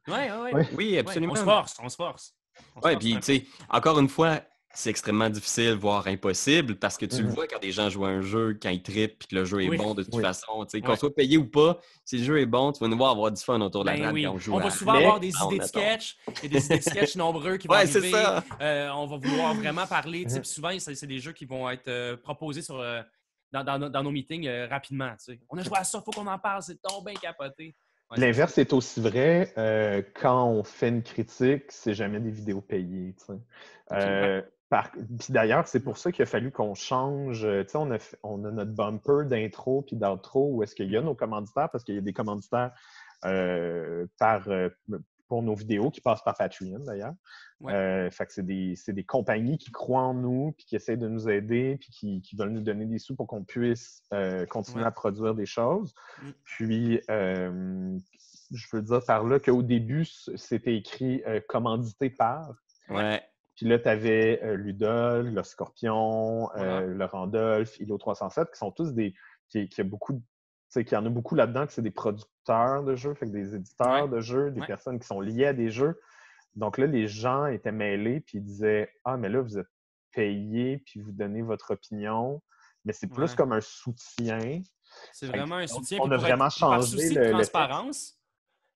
Ouais, ouais, Ouais. Oui, ouais. absolument. On se force. On se force. On se Ouais, force puis un tu peu. sais, encore une fois, c'est extrêmement difficile, voire impossible, parce que tu le Mhm. vois quand des gens jouent à un jeu, quand ils trippent, puis que le jeu est Oui. bon de toute Oui. façon. Tu sais, qu'on Ouais. soit payé ou pas, si le jeu est bon, tu vas nous voir avoir du fun autour de la Ben table quand oui. on joue On va à souvent avoir Mais, des Pound, idées de mettons. sketch. Il y a des idées de sketch nombreux qui vont Ouais, c'est arriver. ça. On va vouloir vraiment parler. Tu sais, Mhm. puis souvent, c'est des jeux qui vont être proposés sur, dans nos meetings rapidement. Tu sais. On a joué à ça, il faut qu'on en parle. C'est tombé capoté. Ouais, c'est ça. L'inverse est aussi vrai quand on fait une critique, c'est jamais des vidéos payées. Tu sais. Absolument. Puis d'ailleurs, c'est pour ça qu'il a fallu qu'on change. Tu sais, on a notre bumper d'intro puis d'outro où est-ce qu'il y a nos commanditaires, parce qu'il y a des commanditaires euh, par, euh, pour nos vidéos qui passent par Patreon d'ailleurs. Ouais. Fait que c'est des compagnies qui croient en nous, puis qui essaient de nous aider, puis qui veulent nous donner des sous pour qu'on puisse continuer Ouais. à produire des choses. Mm. Puis, je veux dire par là qu'au début, c'était écrit commandité par. Ouais. Puis là, tu avais Ludol, le Scorpion, Voilà. le Randolph, Ilo 307, qui sont tous des. Qui a beaucoup tu sais, qu'il y en a beaucoup là-dedans, que c'est des producteurs de jeux, fait que des éditeurs Ouais. de jeux, des Ouais. personnes qui sont liées à des jeux. Donc là, les gens étaient mêlés, puis ils disaient Ah, mais là, vous êtes payés, puis vous donnez votre opinion. Mais c'est plus Ouais. comme un soutien. C'est Fait vraiment un soutien. on Puis, a vraiment puis par changé souci de le texte. transparence,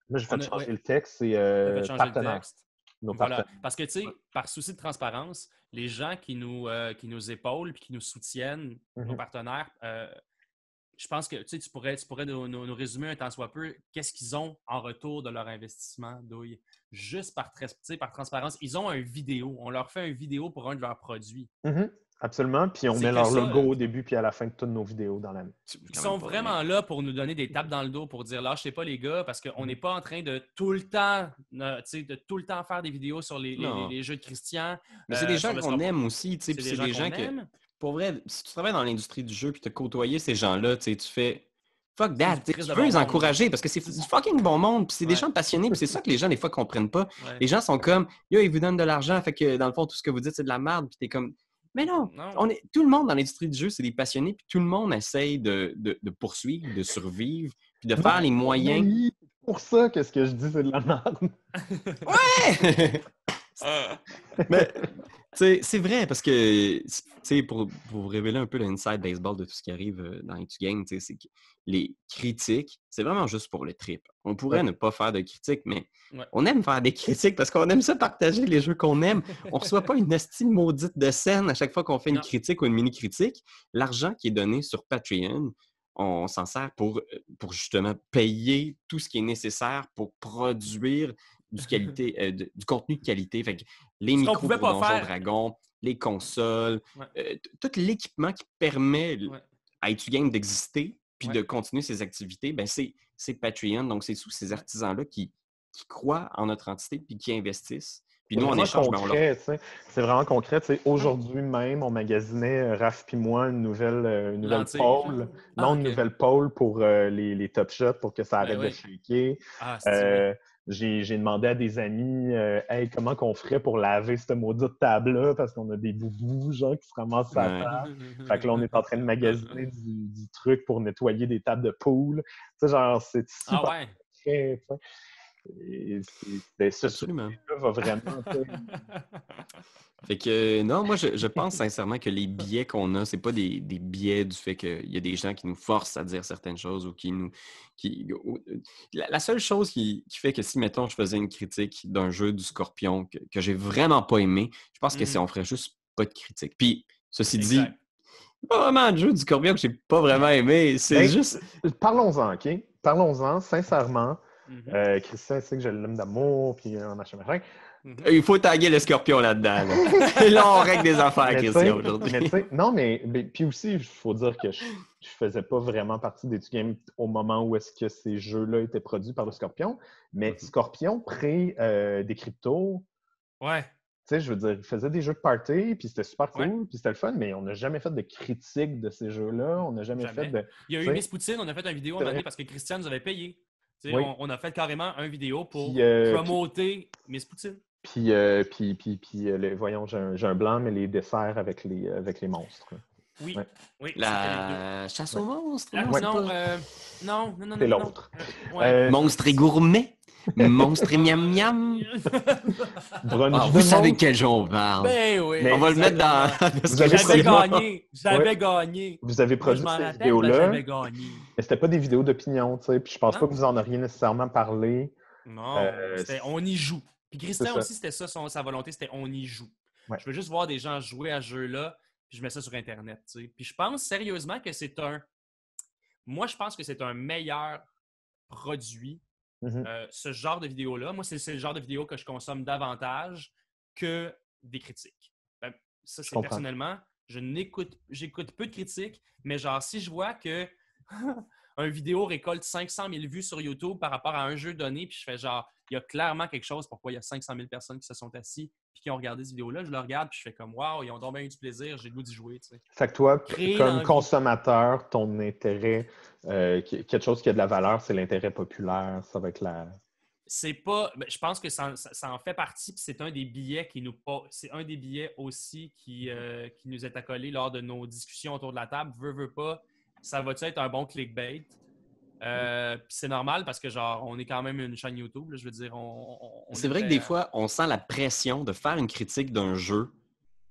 Là, j'ai on fait a, ouais, changer le texte, c'est ça fait changer le partenaire, texte. nos Voilà. partenaires. Parce que, tu sais, par souci de transparence, les gens qui nous épaulent puis qui nous soutiennent, nos Mhm. partenaires, je pense que tu pourrais nous résumer un tant soit peu qu'est-ce qu'ils ont en retour de leur investissement, Douille. Juste par transparence. Ils ont un vidéo. On leur fait un vidéo pour un de leurs produits. Mhm. Absolument. Puis on C'est met que leur ça, logo là. au début puis à la fin de toutes nos vidéos dans l'année. C'est Ils quand même sont pas rien. vraiment là pour nous donner des tapes dans le dos pour dire lâchez pas les gars parce qu'on n'est pas en train de tout le temps faire des vidéos sur Non. les jeux de Christian. Mais c'est des sur gens le qu'on Scorpion. aime aussi, tu sais, C'est puis des c'est gens des qu'on gens que, aime. pour vrai, si tu travailles dans l'industrie du jeu puis tu as côtoyé ces gens-là, tu sais, tu fais fuck C'est that, du tu sais, Christ tu de veux bon les monde. encourager parce que c'est du fucking bon monde, puis c'est des Ouais. gens passionnés, puis c'est ça que les gens, des fois, comprennent pas. Ouais. Les gens sont comme, yo, ils vous donnent de l'argent, fait que dans le fond, tout ce que vous dites, c'est de la merde, puis t'es comme, mais non, Non. tout le monde dans l'industrie du jeu, c'est des passionnés, puis tout le monde essaye de poursuivre, de survivre, puis de faire Non, les moyens. Nani, c'est pour ça que ce que je dis, c'est de la merde. Ouais! Mais, tu sais, c'est vrai parce que, tu sais, pour vous révéler un peu l'inside baseball de tout ce qui arrive dans les games, tu sais, c'est que les critiques, c'est vraiment juste pour le trip. On pourrait Ouais. ne pas faire de critiques, mais Ouais. on aime faire des critiques parce qu'on aime ça partager les jeux qu'on aime. On reçoit pas une estime maudite de scène à chaque fois qu'on fait une Non. critique ou une mini-critique. L'argent qui est donné sur Patreon, on s'en sert pour justement payer tout ce qui est nécessaire pour produire du contenu de qualité. Fait que les Ce qu'on micros pouvait pour pas Donjon faire. Dragon, les consoles, Ouais. tout l'équipement qui permet Ouais. à Etugame d'exister puis Ouais. de continuer ses activités, ben c'est Patreon. Donc, c'est sous ces Ouais. artisans-là qui qui croient en notre entité puis qui investissent. Puis C'est nous, en vraiment échange, on leur... concret, tu sais. C'est vraiment concret. Tu sais, aujourd'hui même, on magasinait, Raph puis moi, une nouvelle Lentille, pole. genre? Non, Ah, une ok. nouvelle pole pour les Top Shots pour que ça Ben arrête de oui. shaker. Ah, c'est oui. Euh, j'ai demandé à des amis, hey, comment qu'on ferait pour laver cette maudite table-là parce qu'on a des boubous, genre, qui se ramassent à la Ouais. table. Fait que là, on est en train de magasiner du truc pour nettoyer des tables de pool. Tu sais, genre, c'est Ah super ouais. concret, tu sais. Et ce Absolument. sujet-là va vraiment, tu sais, Fait que non, moi je pense sincèrement que les biais qu'on a, c'est pas des biais du fait qu'il y a des gens qui nous forcent à dire certaines choses ou qui nous. La seule chose qui fait que si, mettons, je faisais une critique d'un jeu du Scorpion que j'ai vraiment pas aimé, je pense que c'est on ferait juste pas de critique. Puis, ceci dit, Exact. pas vraiment un jeu du Scorpion que j'ai pas vraiment aimé. C'est Ben, juste. parlons-en, OK? Parlons-en, sincèrement. Mhm. Christian sait que je l'aime d'amour, puis machin, machin. Mhm. Il faut taguer le Scorpion là-dedans. Là, là on règle des affaires, Mais tu Christian, sais, aujourd'hui. non, mais puis aussi, il faut dire que je faisais pas vraiment partie des Game au moment où est-ce que ces jeux-là étaient produits par le Scorpion. Mais Scorpion, des cryptos, Ouais. tu sais, je veux dire, ils faisaient des jeux de party, puis c'était super cool, Ouais. puis c'était le fun, mais on n'a jamais fait de critique de ces jeux-là. On n'a jamais fait Jamais. de. Il y a tu eu sais, Miss Poutine, on a fait une vidéo à un c'est moment donné vrai. parce que Christian nous avait payé. Tu sais, Oui. on a fait carrément une vidéo pour Puis, promoter Miss Poutine. voyons, j'ai un blanc, mais les desserts avec les monstres. Oui. Ouais. Oui, c'était les vidéos. La chasse Ouais. aux monstres, Ah, non, c'est non, pas... non, C'est non. l'autre. Ouais. Monstre et gourmet, monstre et miam miam. Brunch Ah, de vous savez de monstres. quel jeu on parle. Ben oui. Mais On va le mettre dans... Vous avez J'avais produit- gagné. J'avais Ouais. gagné. Vous avez Moi, je produit m'en ces rappelle, vidéos-là, j'avais gagné. mais c'était pas des vidéos d'opinion, tu sais. Puis je pense pas Non? que vous en auriez nécessairement parlé. Non, c'était C'est on y joue. Puis Christian ça. aussi, c'était ça, sa volonté, c'était on y joue. Ouais. Je veux juste voir des gens jouer à ce jeu-là, puis je mets ça sur Internet, tu sais. Puis je pense sérieusement que moi, je pense que c'est un meilleur produit, Mhm. ce genre de vidéo-là. Moi, c'est le genre de vidéo que je consomme davantage que des critiques. Ben, ça, c'est comprends. personnellement, j'écoute peu de critiques, mais genre, si je vois que un vidéo récolte 500 000 vues sur YouTube par rapport à un jeu donné, puis je fais genre, il y a clairement quelque chose pourquoi il y a 500 000 personnes qui se sont assis puis qui ont regardé cette vidéo-là. Je le regarde, puis je fais comme, waouh, ils ont donc bien eu du plaisir, j'ai le goût d'y jouer, tu sais. Fait que toi, Créer comme l'envie. consommateur, ton intérêt, quelque chose qui a de la valeur, c'est l'intérêt populaire. Ça va être C'est pas. Je pense que ça en fait partie, puis c'est un des billets c'est un des billets aussi qui nous est accolé lors de nos discussions autour de la table. Veux pas, ça va-tu être un bon clickbait? Puis c'est normal parce que genre on est quand même une chaîne YouTube, là, je veux dire, C'est vrai que des fois, on sent la pression de faire une critique d'un jeu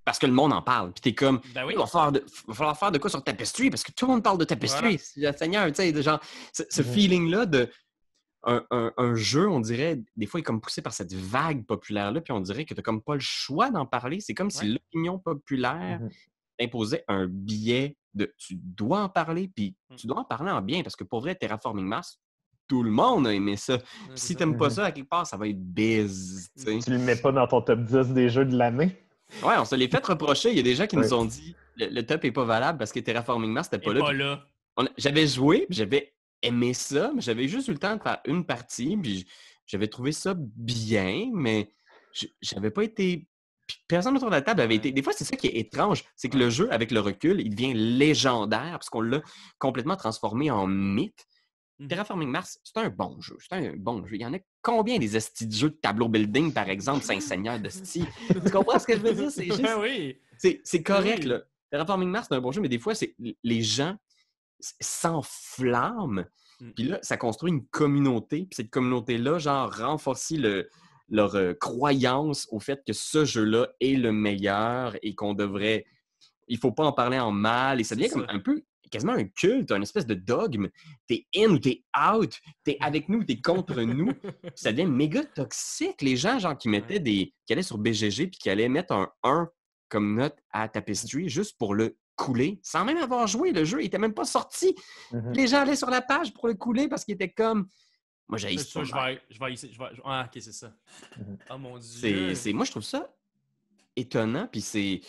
parce que le monde en parle. Puis t'es comme, Ben oui. il va falloir faire de quoi sur Tapestry parce que tout le monde parle de Tapestry. Voilà. Seigneur, tu sais, genre, ce feeling-là de un jeu, on dirait, des fois, il est comme poussé par cette vague populaire-là, puis on dirait que t'as comme pas le choix d'en parler. C'est comme si l'opinion populaire imposait un biais de tu dois en parler, puis tu dois en parler en bien parce que pour vrai, Terraforming Mars, tout le monde a aimé ça. Puis si t'aimes pas ça, à quelque part, ça va être biz. Tu le mets pas dans ton top 10 des jeux de l'année? Ouais, on se l'est fait reprocher. Il y a des gens qui nous ont dit le top est pas valable parce que Terraforming Mars n'était pas là. Pas là. J'avais joué, puis j'avais aimé ça, mais j'avais juste eu le temps de faire une partie, puis j'avais trouvé ça bien, mais j'avais pas été... Puis personne autour de la table avait été... Des fois, c'est ça qui est étrange, c'est que le jeu, avec le recul, il devient légendaire parce qu'on l'a complètement transformé en mythe. Terraforming Mars, c'est un bon jeu. C'est un bon jeu. Il y en a combien des estis de jeux de tableau building, par exemple, Saint-Seigneur de Sti? Tu comprends ce que je veux dire? C'est juste... oui. C'est correct, là. Terraforming Mars, c'est un bon jeu, mais des fois, les gens s'enflamment. Puis là, ça construit une communauté. Puis cette communauté-là, genre, renforce leur croyance au fait que ce jeu-là est le meilleur et qu'on devrait... Il faut pas en parler en mal. Et ça devient comme un peu, quasiment un culte, une espèce de dogme. T'es in ou t'es out. T'es avec nous ou t'es contre nous. Puis ça devient méga toxique. Les gens, genre, qui allaient sur BGG puis qui allaient mettre un 1 comme note à Tapestry juste pour le couler, sans même avoir joué. Le jeu, il était même pas sorti. Les gens allaient sur la page pour le couler parce qu'il était comme... Moi, j'ai ça, je vais ah, OK, c'est ça. Oh mon Dieu. Moi, je trouve ça étonnant. Puis c'est...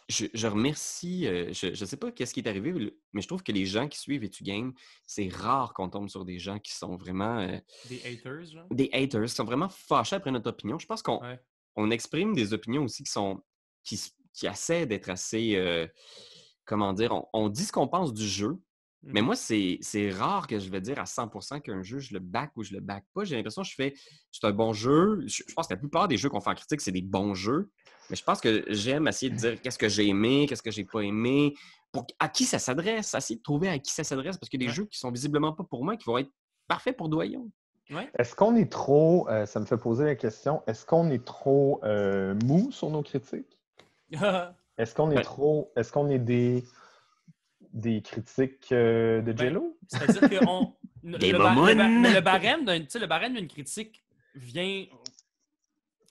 Je remercie... je sais pas qu'est-ce qui est arrivé, mais je trouve que les gens qui suivent EtuGame, c'est rare qu'on tombe sur des gens qui sont vraiment... Des haters, genre? des haters, qui sont vraiment fâchés après notre opinion. Je pense qu'on Ouais. on exprime des opinions aussi qui essaient d'être assez... comment dire? On dit ce qu'on pense du jeu, mais moi, c'est rare que je vais dire à 100% qu'un jeu, je le back ou je le back pas. J'ai l'impression que c'est un bon jeu. Je pense que la plupart des jeux qu'on fait en critique, c'est des bons jeux. Mais je pense que j'aime essayer de dire qu'est-ce que j'ai aimé, qu'est-ce que j'ai pas aimé, à qui ça s'adresse, essayer de trouver à qui ça s'adresse, parce qu'il y a des jeux qui sont visiblement pas pour moi, qui vont être parfaits pour Doyon. Ouais. Est-ce qu'on est trop, ça me fait poser la question, est-ce qu'on est trop mou sur nos critiques? Est-ce qu'on est trop, est-ce qu'on est des critiques de Jello? C'est-à-dire que le barème d'une critique vient...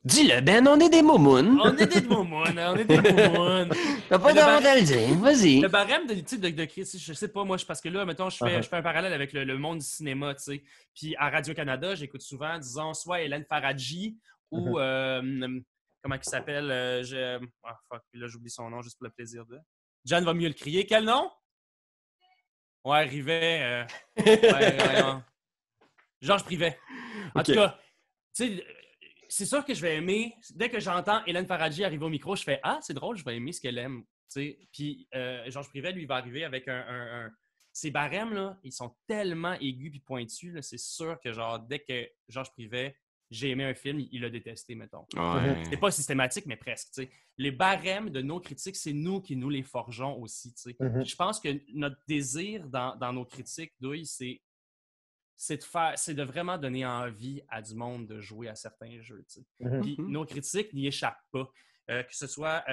Dis-le, Ben, on est des momounes. On est des momounes, on est des momounes. T'as pas d'avantage à le dire, vas-y. Le barème de critique, je sais pas, moi, parce que là, mettons, je fais un parallèle avec le monde du cinéma, tu sais. Puis à Radio-Canada, j'écoute souvent, disons, soit Hélène Faradji ou, comment il s'appelle? Là, j'oublie son nom juste pour le plaisir de... John va mieux le crier. Quel nom? Ouais, Rivet. Georges Privet. En tout cas, tu sais, c'est sûr que je vais aimer. Dès que j'entends Hélène Faradji arriver au micro, je fais « Ah, c'est drôle, je vais aimer ce qu'elle aime. » Puis Georges Privet, lui, va arriver avec Ces barèmes, là, ils sont tellement aigus et pointus. Là, c'est sûr que genre dès que Georges Privet, j'ai aimé un film, il l'a détesté, mettons. Ouais. C'est pas systématique, mais presque. T'sais. Les barèmes de nos critiques, c'est nous qui nous les forgeons aussi. Je pense que notre désir dans nos critiques, Douille, c'est de vraiment donner envie à du monde de jouer à certains jeux. Puis nos critiques n'y échappent pas. Que ce soit...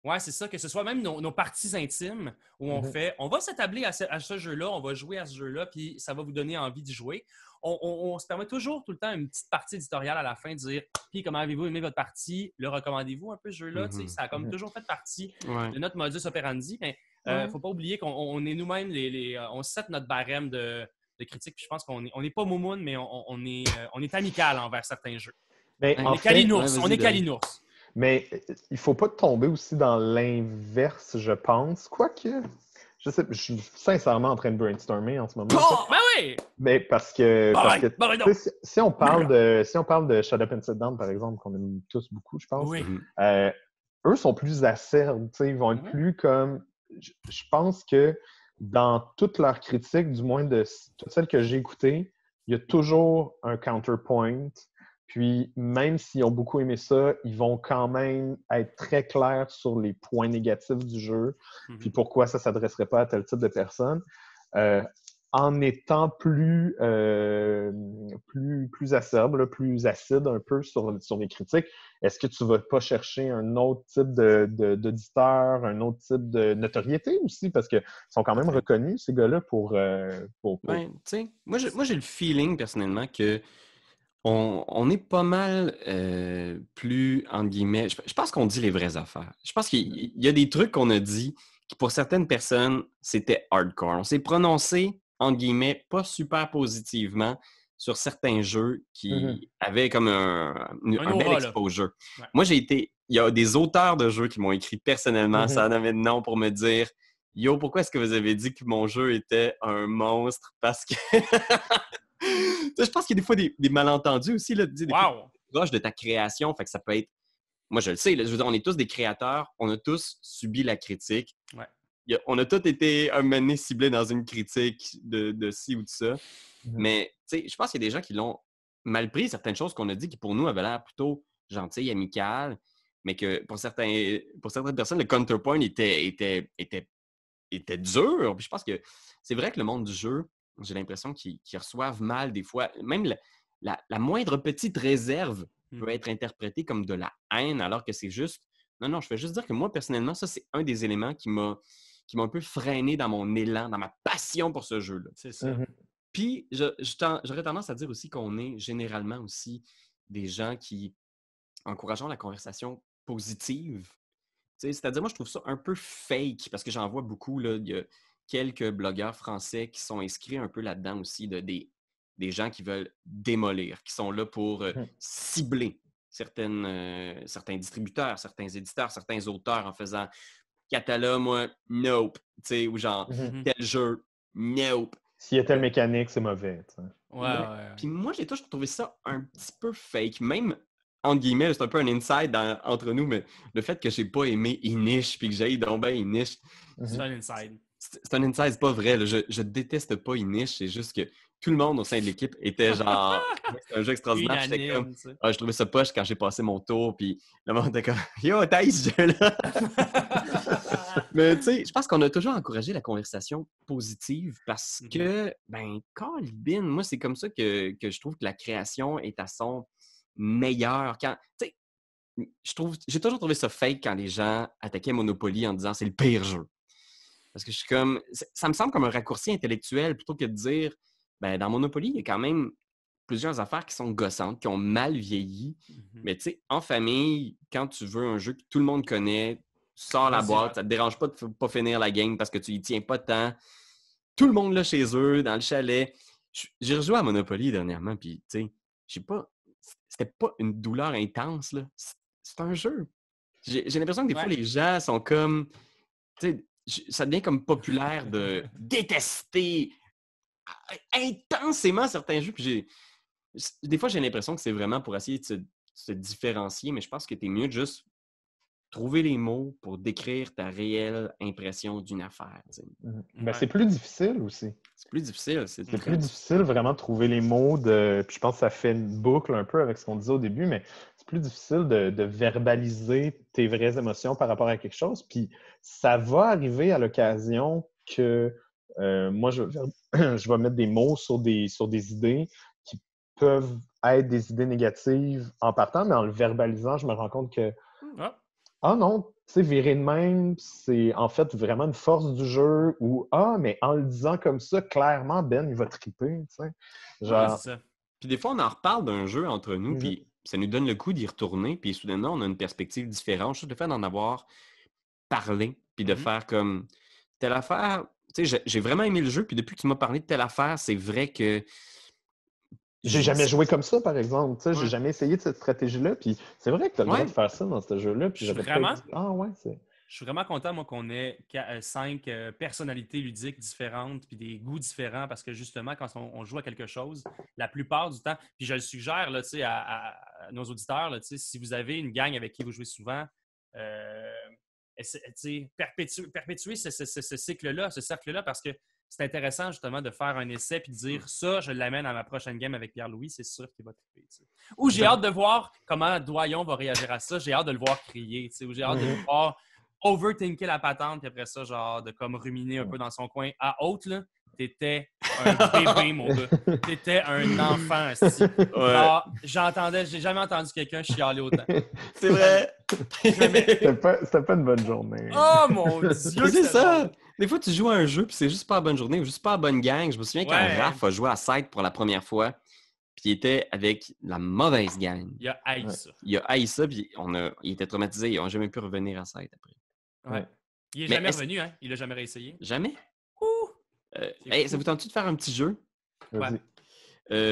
ouais, c'est ça, que ce soit même nos parties intimes où on va s'attabler à ce jeu-là, on va jouer à ce jeu-là, puis ça va vous donner envie d'y jouer. On se permet toujours tout le temps une petite partie éditoriale à la fin de dire « Puis comment avez-vous aimé votre partie? Le recommandez-vous un peu ce jeu-là? Ça a comme toujours fait partie de notre modus operandi, mais faut pas oublier qu'on est nous-mêmes, on set notre barème de critique, puis je pense qu'on n'est pas moumoune, mais on est amical envers certains jeux. Mais on est calinours, on est calinours. Mais il ne faut pas tomber aussi dans l'inverse, je pense. Quoique, je suis sincèrement en train de brainstormer en ce moment. Ben oui! Mais parce que si on parle de Shut Up and Sit Down, par exemple, qu'on aime tous beaucoup, je pense, eux sont plus acerbes. Ils vont être plus comme... Je pense que dans toutes leurs critiques, du moins de toutes celles que j'ai écoutées, il y a toujours un counterpoint. Puis, même s'ils ont beaucoup aimé ça, ils vont quand même être très clairs sur les points négatifs du jeu, puis pourquoi ça ne s'adresserait pas à tel type de personne, en étant plus acerbe, plus acide un peu sur les critiques. Est-ce que tu ne vas pas chercher un autre type d'auditeur, un autre type de notoriété aussi? Parce qu'ils sont quand même reconnus, ces gars-là, pour... Ben, moi, j'ai le feeling, personnellement, que on est pas mal plus, entre guillemets... Je pense qu'on dit les vraies affaires. Je pense qu'il y a des trucs qu'on a dit qui, pour certaines personnes, c'était hardcore. On s'est prononcé, entre guillemets, pas super positivement sur certains jeux qui avaient comme un bel exposure. Ouais. Moi, il y a des auteurs de jeux qui m'ont écrit personnellement, ça en avait de nom pour me dire « Yo, pourquoi est-ce que vous avez dit que mon jeu était un monstre? » Parce que... je pense qu'il y a des fois des malentendus aussi, là, des proches de ta création. Fait que ça peut être... Moi, je le sais, là, je veux dire, on est tous des créateurs, on a tous subi la critique. Ouais. On a tous été un moment donné ciblés dans une critique de ci ou de ça. Mais, tu sais, je pense qu'il y a des gens qui l'ont mal pris, certaines choses qu'on a dit qui, pour nous, avaient l'air plutôt gentilles, amicales, mais que pour certaines personnes, le counterpoint était dur. Puis je pense que c'est vrai que le monde du jeu, j'ai l'impression qu'ils reçoivent mal des fois. Même la moindre petite réserve peut être interprétée comme de la haine, alors que c'est juste... Non, je vais juste dire que moi, personnellement, ça, c'est un des éléments qui m'a un peu freiné dans mon élan, dans ma passion pour ce jeu-là. C'est ça. Puis, j'aurais tendance à dire aussi qu'on est généralement aussi des gens qui encourageons la conversation positive. C'est-à-dire, moi, je trouve ça un peu fake, parce que j'en vois beaucoup, là, il y a quelques blogueurs français qui sont inscrits un peu là-dedans aussi, des gens qui veulent démolir, qui sont là pour cibler certains distributeurs, certains éditeurs, certains auteurs en faisant Catala, moi, nope. Tu sais, ou genre, tel jeu, nope. S'il y a telle mécanique, c'est mauvais. T'sais. Ouais. Puis moi, j'ai toujours trouvé ça un petit peu fake. Même, entre guillemets, c'est un peu un inside entre nous, mais le fait que j'ai pas aimé Inish puis que j'ai donc ben Inish. C'est un inside. C'est un inside, c'est pas vrai. Là. Je déteste pas Inish, c'est juste que tout le monde au sein de l'équipe était genre. C'est un jeu extraordinaire. J'étais comme. Je trouvais ça poche quand j'ai passé mon tour, puis le monde était comme Yo, t'as ce jeu-là! Mais tu sais, je pense qu'on a toujours encouragé la conversation positive parce que, ben, Colin, moi, c'est comme ça que je trouve que la création est à son meilleur. Quand, tu sais, j'ai toujours trouvé ça fake quand les gens attaquaient Monopoly en disant c'est le pire jeu. Parce que je suis comme, ça me semble comme un raccourci intellectuel plutôt que de dire, ben, dans Monopoly, il y a quand même plusieurs affaires qui sont gossantes, qui ont mal vieilli. Mais tu sais, en famille, quand tu veux un jeu que tout le monde connaît, tu sors la boîte, ça te dérange pas de ne pas finir la game parce que tu y tiens pas tant. Tout le monde là chez eux, dans le chalet. J'ai rejoué à Monopoly dernièrement, puis tu sais, c'était pas une douleur intense, là. C'est un jeu. J'ai l'impression que des fois, les gens sont comme, tu sais, ça devient comme populaire de détester intensément certains jeux. Puis des fois, j'ai l'impression que c'est vraiment pour essayer de se différencier, mais je pense que tu es mieux de juste trouver les mots pour décrire ta réelle impression d'une affaire. Ben, c'est plus difficile aussi. C'est plus difficile. C'est plus difficile vraiment de trouver les mots. Puis je pense que ça fait une boucle un peu avec ce qu'on disait au début, mais c'est plus difficile de verbaliser tes vraies émotions par rapport à quelque chose. Puis ça va arriver à l'occasion que moi, je vais mettre des mots sur des idées qui peuvent être des idées négatives en partant, mais en le verbalisant, je me rends compte que ah non, tu sais, virer de même, c'est en fait vraiment une force du jeu ou ah, mais en le disant comme ça, clairement, Ben, il va triper, tu sais. Genre... Ouais, c'est ça. Puis des fois, on en reparle d'un jeu entre nous, puis ça nous donne le coup d'y retourner, puis soudainement, on a une perspective différente. Juste le fait d'en avoir parlé, puis de faire comme telle affaire. Tu sais, j'ai vraiment aimé le jeu, puis depuis que tu m'as parlé de telle affaire, c'est vrai que j'ai jamais joué comme ça, par exemple. Tu sais, j'ai jamais essayé de cette stratégie-là. Puis c'est vrai que tu as le droit de faire ça dans ce jeu-là. Puis j'avais vraiment... dit, ah ouais, Je suis vraiment content, moi, qu'on ait 5 personnalités ludiques différentes puis des goûts différents parce que, justement, quand on joue à quelque chose, la plupart du temps, puis je le suggère là, à nos auditeurs, là, si vous avez une gang avec qui vous jouez souvent, perpétuer ce cycle-là, ce cercle-là, parce que c'est intéressant, justement, de faire un essai puis de dire ça, je l'amène à ma prochaine game avec Pierre-Louis, c'est sûr qu'il va triper. Ou j'ai hâte de voir comment Doyon va réagir à ça, j'ai hâte de le voir crier, ou j'ai hâte de le voir overthinker la patente, puis après ça, genre, de comme ruminer un peu dans son coin. À haute, là, t'étais un bébé, mon gars. T'étais un enfant, j'ai jamais entendu quelqu'un chialer autant. C'est vrai! C'était pas une bonne journée. Oh mon Dieu! C'est ça! Bon. Des fois, tu joues à un jeu, puis c'est juste pas la bonne journée, ou juste pas la bonne gang. Je me souviens quand Raph a joué à 7 pour la première fois, puis il était avec la mauvaise gang. Il a haï ça. Il a haï ça, puis il était traumatisé. Ils n'ont jamais pu revenir à 7 après. Ouais. Il est jamais revenu, hein? Il l'a jamais réessayé. Jamais? Ça vous tente-tu de faire un petit jeu? Ouais.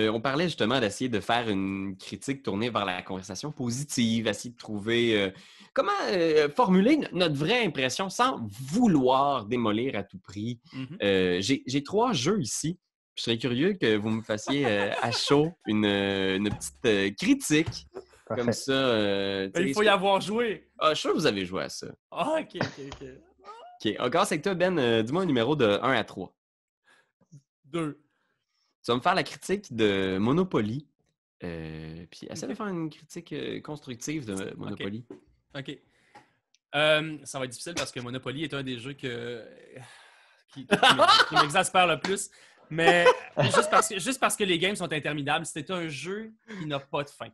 On parlait justement d'essayer de faire une critique tournée vers la conversation positive, essayer de trouver comment formuler notre vraie impression sans vouloir démolir à tout prix. J'ai 3 jeux ici. Je serais curieux que vous me fassiez à chaud une petite critique. Parfait. Comme ça. Il faut y avoir joué. Ah, je suis sûr que vous avez joué à ça. Ah, OK. OK. On commence avec toi, Ben. Dis-moi un numéro de 1 à 3. 2. Tu vas me faire la critique de Monopoly. Puis essaie de faire une critique constructive de Monopoly. OK. Ça va être difficile parce que Monopoly est un des jeux qui m'exaspère le plus. Mais juste parce que les games sont interminables, c'est un jeu qui n'a pas de fin.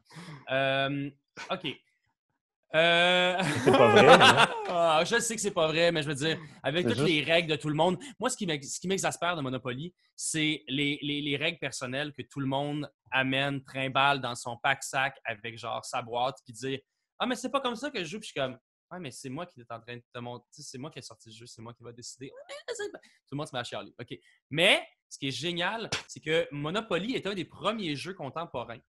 OK. C'est pas vrai, hein? Je sais que c'est pas vrai, mais je veux dire, avec toutes les règles de tout le monde, moi, ce qui m'exaspère de Monopoly, c'est les règles personnelles que tout le monde amène, trimballe dans son pack-sac avec genre sa boîte, puis dire « Ah, mais c'est pas comme ça que je joue. » Puis je suis comme « Ouais, mais c'est moi qui est en train de te montrer, c'est moi qui ai sorti le jeu, c'est moi qui va décider. » Tout le monde se met à chialer. OK. Mais ce qui est génial, c'est que Monopoly est un des premiers jeux contemporains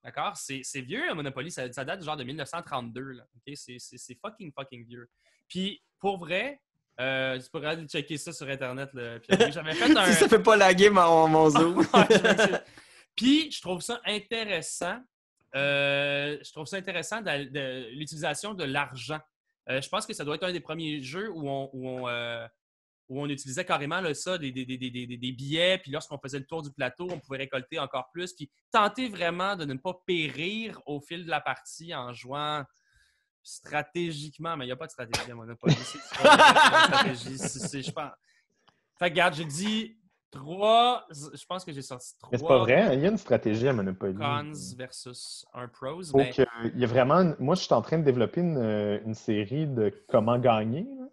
D'accord? C'est vieux, Monopoly. Ça date du genre de 1932. Là. Okay? C'est fucking vieux. Puis, pour vrai, tu pourrais aller checker ça sur Internet. Là. Puis, j'avais fait Si ça fait pas laguer mon Zoom. Ouais, je m'excuse. Puis, je trouve ça intéressant. De l'utilisation de l'argent. Je pense que ça doit être un des premiers jeux où on utilisait carrément là, ça, des billets, puis lorsqu'on faisait le tour du plateau, on pouvait récolter encore plus, puis tenter vraiment de ne pas périr au fil de la partie en jouant stratégiquement, mais il n'y a pas de stratégie à Monopoly. C'est pas une stratégie, je pense. Fait que, regarde, j'ai dit 3, je pense que j'ai sorti Mais c'est pas 3 vrai, il y a une stratégie à Monopoly. cons versus un pros, Faut mais... il y a vraiment... Moi, je suis en train de développer une série de comment gagner. Là.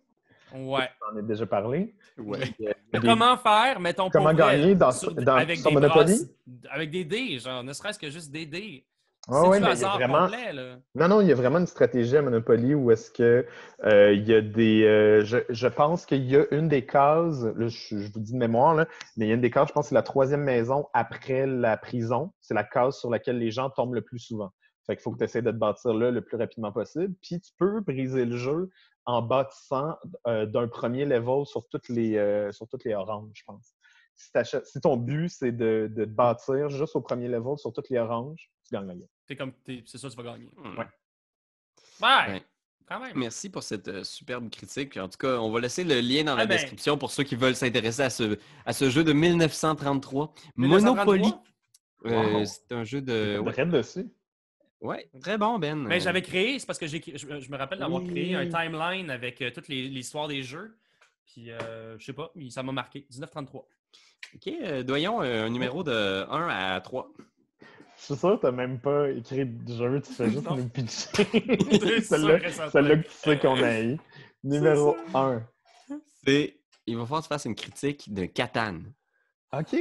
Ouais. On en a déjà parlé. Ouais. Il y a des- Comment faire, mettons, pour Comment vrai, gagner avec sur des Monopoly? brasses, avec des dés, genre, ne serait-ce que juste des dés. Ouais, C'est ouais, du mais il y a hasard vraiment... complet, là. Non, il y a vraiment une stratégie à Monopoly où est-ce que il y a des... je pense qu'il y a une des cases, là, je vous dis de mémoire, là, mais il y a une des cases, je pense que c'est la troisième maison après la prison. C'est la case sur laquelle les gens tombent le plus souvent. Fait qu'il faut que tu essaies de te bâtir là le plus rapidement possible. Puis tu peux briser le jeu en bâtissant d'un premier level sur toutes les oranges, je pense. Si ton but, c'est de te bâtir juste au premier level sur toutes les oranges, tu gagnes la game. C'est ça, tu vas gagner. Ouais. Ouais, quand même. Merci pour cette superbe critique. En tout cas, on va laisser le lien dans la ben, description pour ceux qui veulent s'intéresser à ce jeu de 1933. 1933? Monopoly. Wow. C'est un jeu de... Ouais. Direct dessus. Ouais, très bon, Ben. Mais j'avais créé, c'est parce que je me rappelle d'avoir Oui. créé un timeline avec toute l'histoire des jeux. Puis, je sais pas, ça m'a marqué. 1933. OK, doyons un numéro de 1 à 3. Je suis sûr que t'as même pas écrit de jeu, tu fais juste Non. nous pitcher. T'es sûr que ça Celle-là que tu sais qu'on a eu. Numéro 1. Il va falloir que tu fasses une critique de Catan. OK.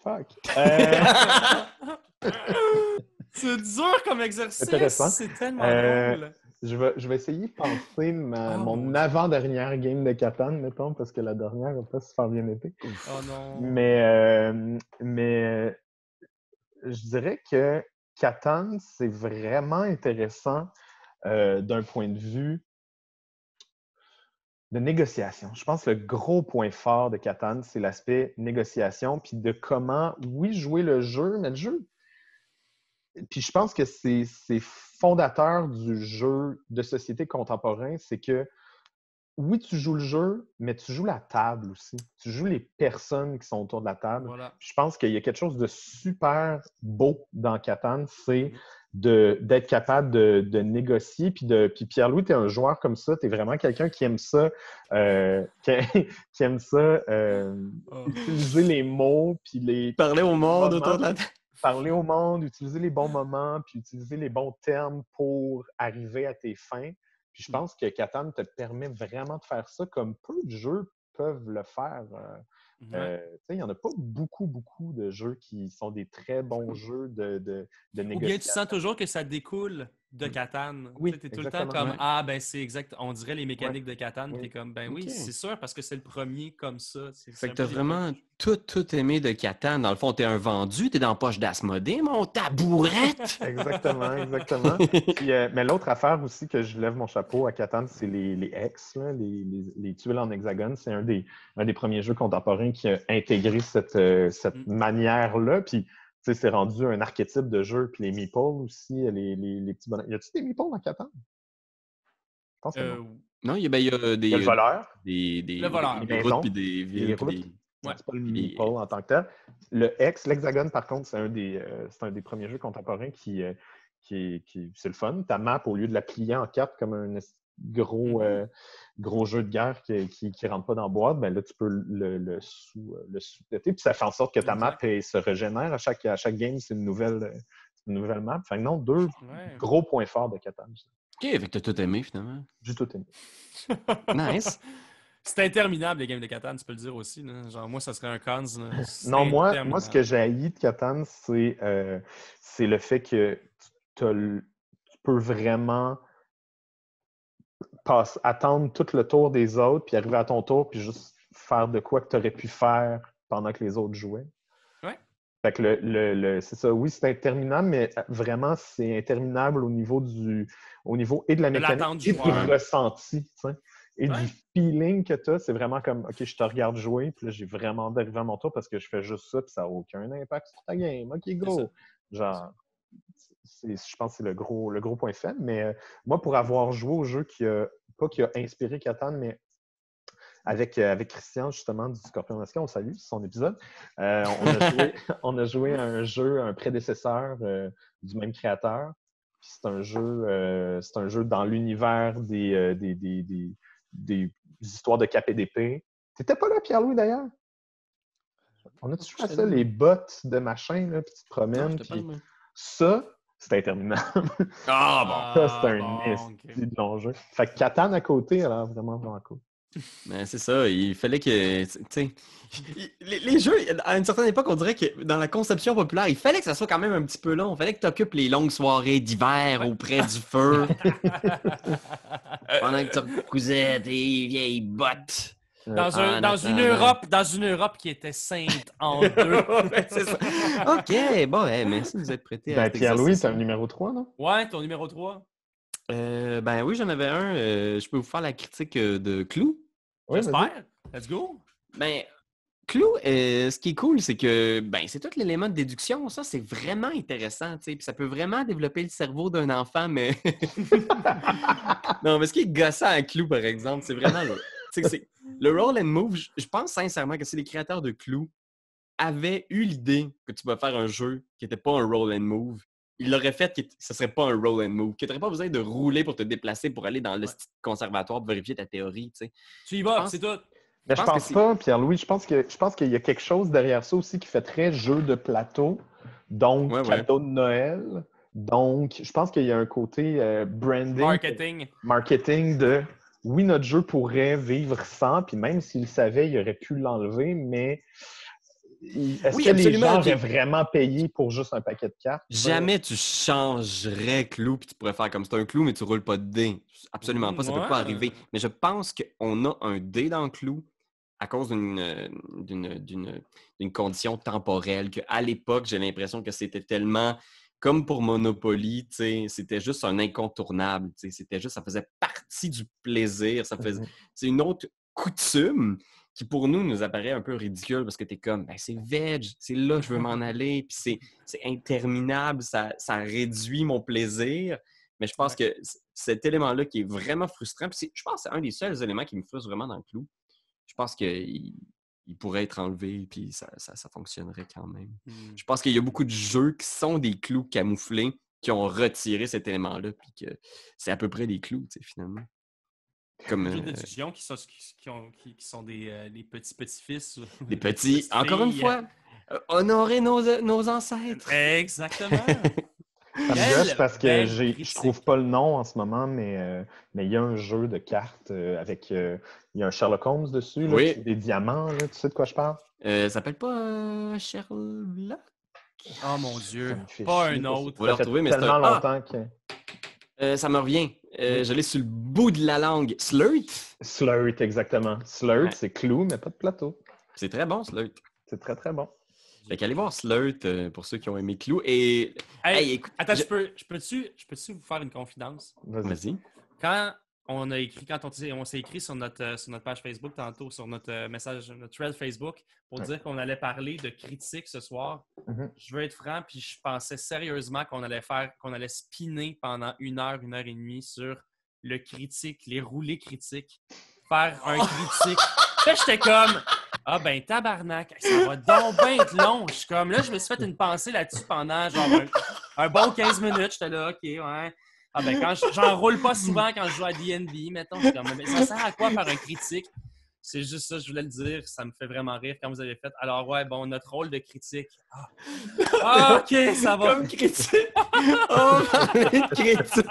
Fuck. C'est dur comme exercice. Intéressant. C'est tellement drôle. Je vais essayer de penser mon mon avant-dernière game de Catan, mettons, parce que la dernière n'a pas super bien été. Oh non. Mais je dirais que Catan, c'est vraiment intéressant d'un point de vue de négociation. Je pense que le gros point fort de Catan, c'est l'aspect négociation, puis de comment, oui, jouer le jeu, mais le jeu. Puis je pense que c'est fondateur du jeu de société contemporain, c'est que oui, tu joues le jeu, mais tu joues la table aussi. Tu joues les personnes qui sont autour de la table. Voilà. Je pense qu'il y a quelque chose de super beau dans Catan, c'est d'être capable de négocier. Puis Pierre-Louis, tu es un joueur comme ça, tu es vraiment quelqu'un qui aime ça, qui aime ça utiliser les mots, puis les... Parler au monde moments, autour de la table. parler au monde, utiliser les bons moments, puis utiliser les bons termes pour arriver à tes fins. Puis je pense que Catan te permet vraiment de faire ça comme peu de jeux peuvent le faire. Il n'y en a pas beaucoup de jeux qui sont des très bons jeux de négociation. Ou bien tu sens toujours que ça découle de Catan. Oui, tu es tout le temps exactement. comme Ouais. c'est exact. On dirait les mécaniques de Catan. Oui. Tu es comme oui, Ok. c'est sûr parce que c'est le premier comme ça. Fait que t'as vraiment tout aimé de Catan. Dans le fond, t'es un vendu, t'es dans la poche d'Asmodée, mon tabourette! Exactement. Puis, mais l'autre affaire aussi que je lève mon chapeau à Catan, c'est les hex, là, les tuiles en hexagone. C'est un des premiers jeux contemporains qui a intégré cette manière-là. Puis, c'est rendu un archétype de jeu. Puis les meeples aussi, les petits bonhommes. Y a-tu des meeples dans Catan? Je pense que non. Non, il y a des... Il y a le voleur. Le voleur. Des routes, puis des villes. Les puis routes. Ouais. C'est pas le meeple en tant que tel. L'hexagone, par contre, c'est un des premiers jeux contemporains qui c'est le fun. Ta map, au lieu de la plier en quatre comme un gros jeu de guerre qui rentre pas dans la boîte, ben là, tu peux le sous-péter. Puis ça fait en sorte que ta map se régénère. À chaque game, c'est une nouvelle map. Fait que non, deux gros points forts de Catan. OK, fait que t'as tout aimé, finalement. J'ai tout aimé. Nice. C'est interminable, les games de Catan, tu peux le dire aussi. Là. Genre, moi, ça serait un cons. Non, moi, ce que j'ai haï de Catan, c'est le fait que tu peux vraiment attendre tout le tour des autres, puis arriver à ton tour, puis juste faire de quoi que tu aurais pu faire pendant que les autres jouaient. Ouais. Fait que c'est ça, oui, c'est interminable, mais vraiment, c'est interminable au niveau et de la mécanique l'attente du et du joueur. ressenti, tu sais, et Ouais. du feeling que tu as. C'est vraiment comme, OK, je te regarde jouer, puis là, j'ai vraiment d'arriver à mon tour parce que je fais juste ça, puis ça n'a aucun impact sur ta game. OK, go! Genre, je pense que c'est le gros point faible, mais moi, pour avoir joué au jeu qui a inspiré Catan, mais avec Christian, justement, du Scorpion Masqué, on salue, c'est son épisode. On a joué à un jeu, un prédécesseur du même créateur. Puis c'est un jeu dans l'univers des histoires de KPDP. T'étais pas là, Pierre-Louis, d'ailleurs? On a-tu joué à ça, les bots de machin, là, puis tu te promènes, puis ça, c'est interminable. Ah, Ça, c'est un bon, esti de long jeu. Fait que Catan à côté, alors vraiment, vraiment cool. Ben, c'est ça, il fallait que, tu sais, les jeux, à une certaine époque, on dirait que dans la conception populaire, il fallait que ça soit quand même un petit peu long. Il fallait que tu occupes les longues soirées d'hiver auprès du feu, pendant que tu recousais tes vieilles bottes. Dans une Europe qui était sainte en deux. Ouais, c'est ça. OK, bon, merci de vous être prêté à Ben, cet Pierre-Louis, exercice. t'as un numéro 3, non? Ouais, ton numéro 3. Ben oui, j'en avais un. Je peux vous faire la critique de Clou. Oui, J'espère. Let's go. Ben, Clou, ce qui est cool, c'est que c'est tout l'élément de déduction. Ça, c'est vraiment intéressant, tu sais. Puis ça peut vraiment développer le cerveau d'un enfant, mais... Non, mais ce qui est gossant à Clou, par exemple, c'est vraiment... Le roll and move, je pense sincèrement que si les créateurs de Clou avaient eu l'idée que tu vas faire un jeu qui n'était pas un roll and move, ils l'auraient fait que ce serait pas un roll and move, que tu n'aurais pas besoin de rouler pour te déplacer pour aller dans le conservatoire pour vérifier ta théorie, tu sais. Tu y vas, c'est tout. Mais je pense pas, Pierre-Louis. Je pense qu'il y a quelque chose derrière ça aussi qui fait très jeu de plateau, donc cadeau de Noël. Donc, je pense qu'il y a un côté branding, marketing de oui, notre jeu pourrait vivre sans, puis même s'il le savait, il aurait pu l'enlever, mais est-ce que les gens auraient vraiment payé pour juste un paquet de cartes? Jamais tu changerais Clou puis tu pourrais faire comme c'est un Clou, mais tu roules pas de dés. Absolument pas, ça peut pas arriver. Mais je pense qu'on a un dé dans Clou à cause d'une condition temporelle qu'à l'époque, j'ai l'impression que c'était tellement comme pour Monopoly, c'était juste un incontournable. C'était juste, ça faisait partie du plaisir. C'est une autre coutume qui, pour nous apparaît un peu ridicule parce que t'es comme, c'est veg, c'est là que je veux m'en aller, puis c'est interminable, ça réduit mon plaisir. Mais je pense que cet élément-là qui est vraiment frustrant, puis je pense que c'est un des seuls éléments qui me frustre vraiment dans le Clou. Je pense qu'il pourrait être enlevé, puis ça fonctionnerait quand même. Je pense qu'il y a beaucoup de jeux qui sont des clous camouflés qui ont retiré cet élément-là, puis que c'est à peu près des clous, finalement. Comme jeux de déduction qui sont des petits-fils. Des petits, encore une fois, honorer nos ancêtres. Exactement. Ça me gâche parce que je trouve pas le nom en ce moment, mais il y a un jeu de cartes avec... il y a un Sherlock Holmes dessus, là, des diamants, là, tu sais de quoi je parle? Ça s'appelle pas Sherlock? Oh mon Dieu, pas un autre. On va le retrouver, mais c'est tellement longtemps que... ça me revient. Je l'ai sur le bout de la langue. Slurt? Slurt, exactement. Slurt, c'est Clou, mais pas de plateau. C'est très bon, Slurt. C'est très, très bon. Fait qu'allez voir Slurt pour ceux qui ont aimé Clou. Et... écoute, attends, je peux-tu vous faire une confidence? Vas-y. Quand on s'est écrit sur notre page Facebook tantôt, sur notre message, notre thread Facebook, pour dire qu'on allait parler de critiques ce soir, je veux être franc, puis je pensais sérieusement qu'on allait spinner pendant 1 heure, 1 heure et demie sur le critique, les roulés critiques, faire un critique. Là, j'étais comme... Ah ben tabarnak, ça va donc bien être long. Je me suis fait une pensée là-dessus pendant genre un bon 15 minutes. J'étais là, OK, ouais. Ah ben quand j'en roule pas souvent quand je joue à D&D, mettons, je suis comme, mais ça sert à quoi faire un critique? C'est juste ça, je voulais le dire. Ça me fait vraiment rire quand vous avez fait. Alors ouais, bon, notre rôle de critique. OK, ça va. Comme critique. Oh, critique.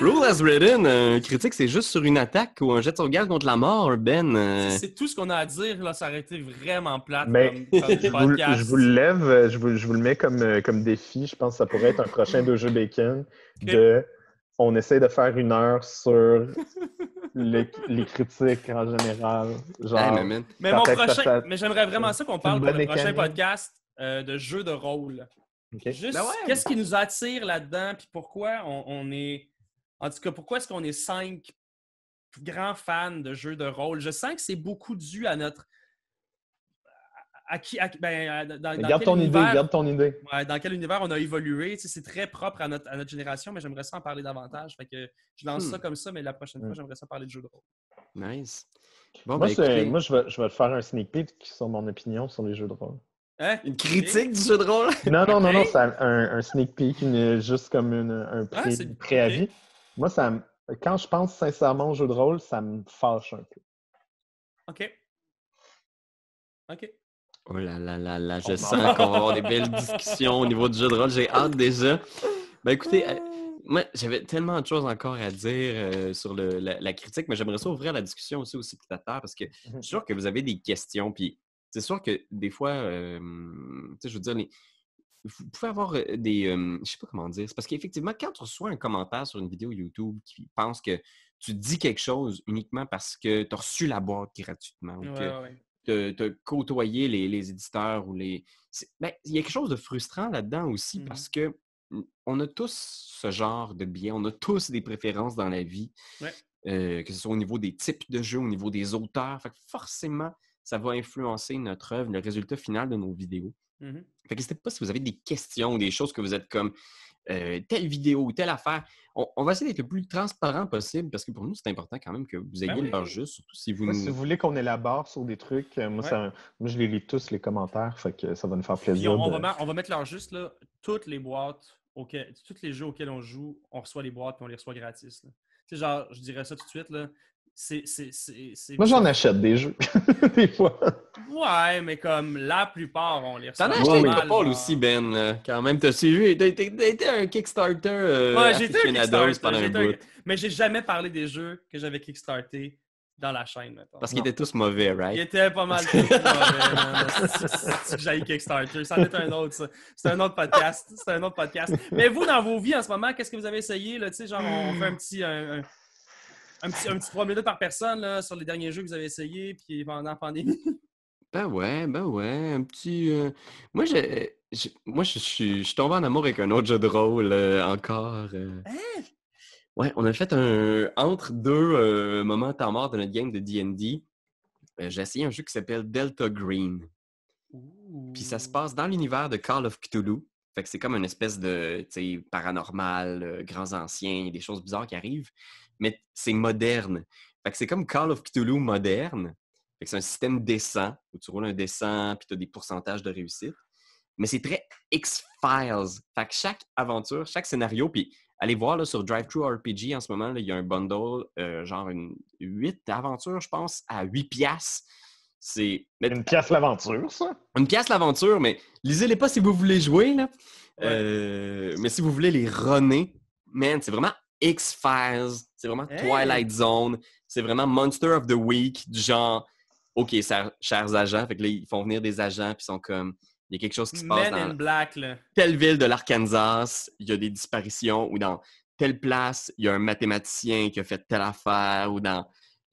Rule as written, critique, c'est juste sur une attaque ou un jet de sauvegarde contre la mort, Ben. C'est tout ce qu'on a à dire, là. Ça aurait été vraiment plate mais comme podcast. Je vous le lève, je vous le mets comme défi. Je pense que ça pourrait être un prochain 2 jeux bacon on essaie de faire 1 heure sur les critiques en général. Genre, mais j'aimerais vraiment ça qu'on parle pour le prochain podcast de jeux de rôle. OK. Juste, Ben ouais. qu'est-ce qui nous attire là-dedans, puis pourquoi on est... En tout cas, pourquoi est-ce qu'on est 5 grands fans de jeux de rôle? Je sens que c'est beaucoup dû à notre... dans Garde quel ton idée, univers... garde ton idée. Ouais, dans quel univers on a évolué. Tu sais, c'est très propre à notre génération, mais j'aimerais ça en parler davantage. Fait que je lance ça comme ça, mais la prochaine fois, j'aimerais ça parler de jeux de rôle. Nice. Bon, Moi, ben écoutez, je vais te faire un sneak peek sur mon opinion sur les jeux de rôle. Hein? une critique du jeu de rôle? Non, c'est un sneak peek, juste comme un préavis. OK. Moi, quand je pense sincèrement au jeu de rôle, ça me fâche un peu. OK. Oh là là là là, je On en sens qu'on va avoir des belles discussions au niveau du jeu de rôle. J'ai hâte déjà. Ben écoutez, moi, j'avais tellement de choses encore à dire sur la critique, mais j'aimerais ça ouvrir la discussion aussi aux spectateurs parce que je suis sûr que vous avez des questions. Puis c'est sûr que des fois, tu sais, je veux dire, vous pouvez avoir des... je sais pas comment dire. C'est parce qu'effectivement, quand tu reçois un commentaire sur une vidéo YouTube qui pense que tu dis quelque chose uniquement parce que tu as reçu la boîte gratuitement ou que Ouais. tu as côtoyé les éditeurs ou les... Ben, il y a quelque chose de frustrant là-dedans aussi parce que on a tous ce genre de biais, on a tous des préférences dans la vie, que ce soit au niveau des types de jeux, au niveau des auteurs. Fait que forcément, ça va influencer notre œuvre, le résultat final de nos vidéos. Fait que n'hésitez pas si vous avez des questions ou des choses que vous êtes comme telle vidéo ou telle affaire. On va essayer d'être le plus transparent possible parce que pour nous, c'est important quand même que vous ayez l'heure juste, surtout si vous Si vous voulez qu'on élabore sur des trucs, moi, je les lis tous, les commentaires, fait que ça va nous faire Puis plaisir. on va mettre leur juste, là, toutes les boîtes, tous les jeux auxquels on joue, on reçoit les boîtes et on les reçoit gratis. Tu sais, genre, je dirais ça tout de suite, là. Moi, j'en achète des jeux, des fois. Ouais, mais comme la plupart, on les reçoit. T'en as acheté pas un mal, couple genre. aussi, Ben. Quand même, t'as suivi. T'as été un Kickstarter Ouais, j'ai été un aficionados Kickstarter. pendant un bout. Mais j'ai jamais parlé des jeux que j'avais kickstarté dans la chaîne, mettons. Parce qu'ils étaient tous mauvais, Ils right? étaient pas mal tous mauvais, man. C'est que j'ai Kickstarter. C'en est un autre, ça. C'est un autre podcast. C'est un autre podcast. Mais vous, dans vos vies en ce moment, qu'est-ce que vous avez essayé? Là? Tu sais, genre, on fait un petit 3 minutes par personne là, sur les derniers jeux que vous avez essayés puis pendant la pandémie. Ben ouais. Un petit. Moi, je suis tombé en amour avec un autre jeu de rôle encore. Ouais, on a fait entre deux moments temps mort de notre game de D&D. J'ai essayé un jeu qui s'appelle Delta Green. Puis ça se passe dans l'univers de Call of Cthulhu. Fait que c'est comme une espèce de, tu sais, paranormal, grands anciens, il y a des choses bizarres qui arrivent. Mais c'est moderne. Fait que c'est comme Call of Cthulhu moderne. Fait que c'est un système décent, où tu roules un décent, puis tu as des pourcentages de réussite. Mais c'est très X-Files. Fait que chaque aventure, chaque scénario, puis allez voir là, sur DriveThru RPG en ce moment, là, il y a un bundle, genre 8 aventures, je pense, à 8 piastres. C'est Une pièce l'aventure, ça? une pièce l'aventure, mais lisez-les pas si vous voulez jouer, là. Ouais. Mais si vous voulez les runner, man, c'est vraiment X-Files, c'est vraiment Twilight Zone, c'est vraiment Monster of the Week, du genre, OK, chers agents, fait que là, ils font venir des agents, puis ils sont comme, il y a quelque chose qui se passe Men in dans Black, là. telle ville de l'Arkansas, il y a des disparitions, ou dans telle place, il y a un mathématicien qui a fait telle affaire, ou dans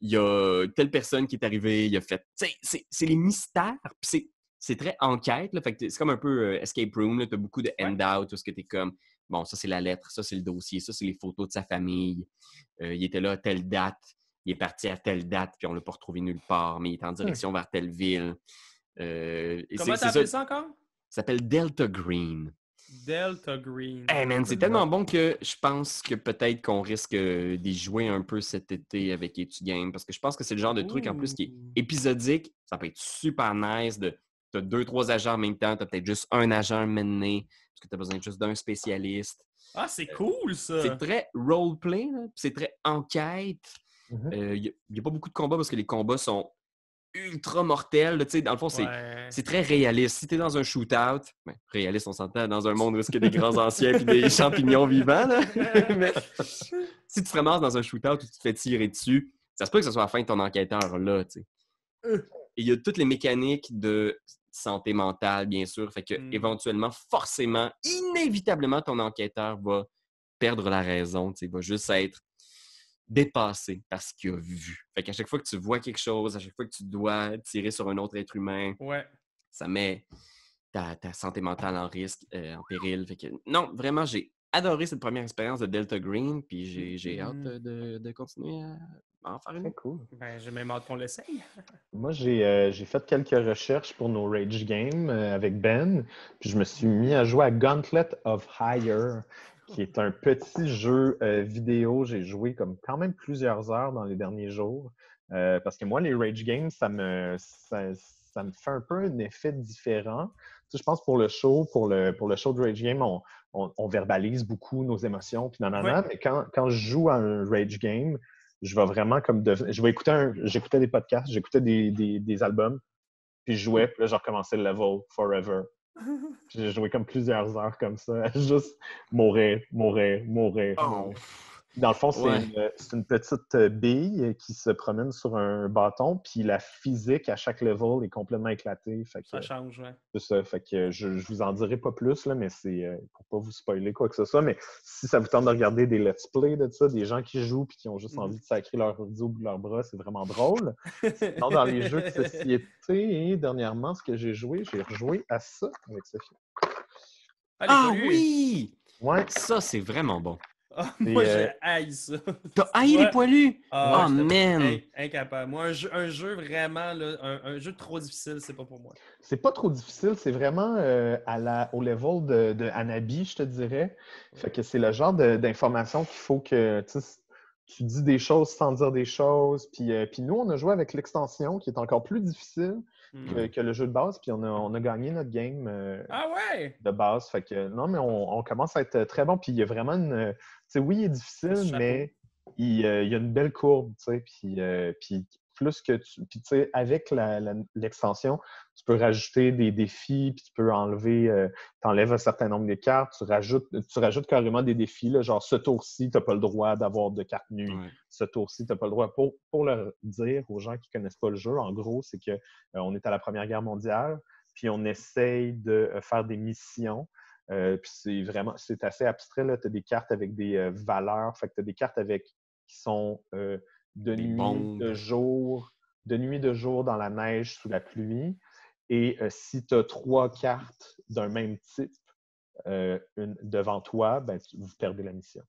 il y a telle personne qui est arrivée, il a fait... C'est les mystères, puis c'est très enquête, là, fait que c'est comme un peu escape room, tu as beaucoup de handout, où est-ce que tu es comme, bon, ça c'est la lettre, ça c'est le dossier, ça c'est les photos de sa famille, il était là à telle date, il est parti à telle date, puis on l'a pas retrouvé nulle part, mais il est en direction vers telle ville. Comment t'as appelé ça encore? Ça s'appelle Delta Green. Delta Green. Hey man, c'est tellement bon que je pense que peut-être qu'on risque d'y jouer un peu cet été avec Etu-Game parce que je pense que c'est le genre de truc en plus qui est épisodique. Ça peut être super nice de t'as 2-3 agents en même temps, t'as peut-être juste un agent mené parce que t'as besoin juste d'un spécialiste. Ah, c'est cool ça! C'est très roleplay, c'est très enquête. Il n'y a pas beaucoup de combats parce que les combats sont ultra mortel. Là, dans le fond, c'est très réaliste. Si tu es dans un shootout, ben, réaliste, on s'entend, dans un monde où il y a des grands anciens et des champignons vivants. Là. Mais si tu te ramasses dans un shootout où tu te fais tirer dessus, ça se peut que ce soit la fin de ton enquêteur là. Et il y a toutes les mécaniques de santé mentale, bien sûr. Fait que éventuellement, forcément, inévitablement, ton enquêteur va perdre la raison. Il va juste être dépassé par ce qu'il a vu. Fait qu'à chaque fois que tu vois quelque chose, à chaque fois que tu dois tirer sur un autre être humain, ça met ta santé mentale en risque, en péril. Fait que, non, vraiment, j'ai adoré cette première expérience de Delta Green, puis j'ai hâte de continuer à en faire une Très autre. cool. Ben, j'ai même hâte qu'on l'essaye. Moi, j'ai fait quelques recherches pour nos Rage Games avec Ben, puis je me suis mis à jouer à Gauntlet of Fire, qui est un petit jeu vidéo. J'ai joué comme quand même plusieurs heures dans les derniers jours, parce que moi, les Rage Games, ça me fait un peu un effet différent. Tu sais, je pense pour le show, pour le show de Rage Game, on verbalise beaucoup nos émotions, puis nanana, Ouais. mais quand je joue à un Rage Game, je vais vraiment comme je vais j'écoutais des podcasts, j'écoutais des albums, puis je jouais, puis là, je recommençais le level forever. Puis j'ai joué comme plusieurs heures comme ça, juste mourir, mourir, mourir. Oh, Dans le fond, ouais. c'est une petite bille qui se promène sur un bâton, puis la physique à chaque level est complètement éclatée. Fait que, Ça change, ouais. c'est ça. Fait que je vous en dirai pas plus, là, mais c'est pour pas vous spoiler quoi que ce soit. Mais si ça vous tente de regarder des let's play de ça, des gens qui jouent puis qui ont juste envie de sacrer leur ordi au bout de leur bras, c'est vraiment drôle. Sinon, dans les jeux de société, dernièrement, ce que j'ai rejoué à ça avec Sophie. Ah, les Ah poilus. oui! Ouais, Ça, c'est vraiment bon. Ah, c'est, moi, j'ai haï ça. T'as haï les Ouais. poilus? Ah, Oh, j'étais man! incapable. Moi, un jeu vraiment, là, un jeu trop difficile, c'est pas pour moi. c'est pas trop difficile, c'est vraiment au level de Hanabi, je te dirais. Fait que c'est le genre d'information qu'il faut que tu dis des choses sans dire des choses. Puis nous, on a joué avec l'extension qui est encore plus difficile Hmm. que le jeu de base, puis on a gagné notre game Ah ouais! de base. Fait que non, mais on commence à être très bon. Puis il y a vraiment une. Tu sais, oui, il est difficile, Chapeau. mais il y a une belle courbe, tu sais. Puis plus que tu. Puis tu sais, avec l'extension, tu peux rajouter des défis, puis tu peux enlever. Tu enlèves un certain nombre de cartes, tu rajoutes carrément des défis, là, genre ce tour-ci, tu n'as pas le droit d'avoir de cartes nuit. Ouais. Ce tour-ci, tu n'as pas le droit. Pour leur dire aux gens qui ne connaissent pas le jeu, en gros, c'est que on est à la Première Guerre mondiale, puis on essaye de faire des missions. Puis c'est assez abstrait. Tu as des cartes avec des valeurs. Fait que tu as des cartes qui sont de Des nuit, bombes. de nuit, de jour dans la neige, sous la pluie. Et si tu as 3 cartes d'un même type devant toi, ben, vous perdez la mission.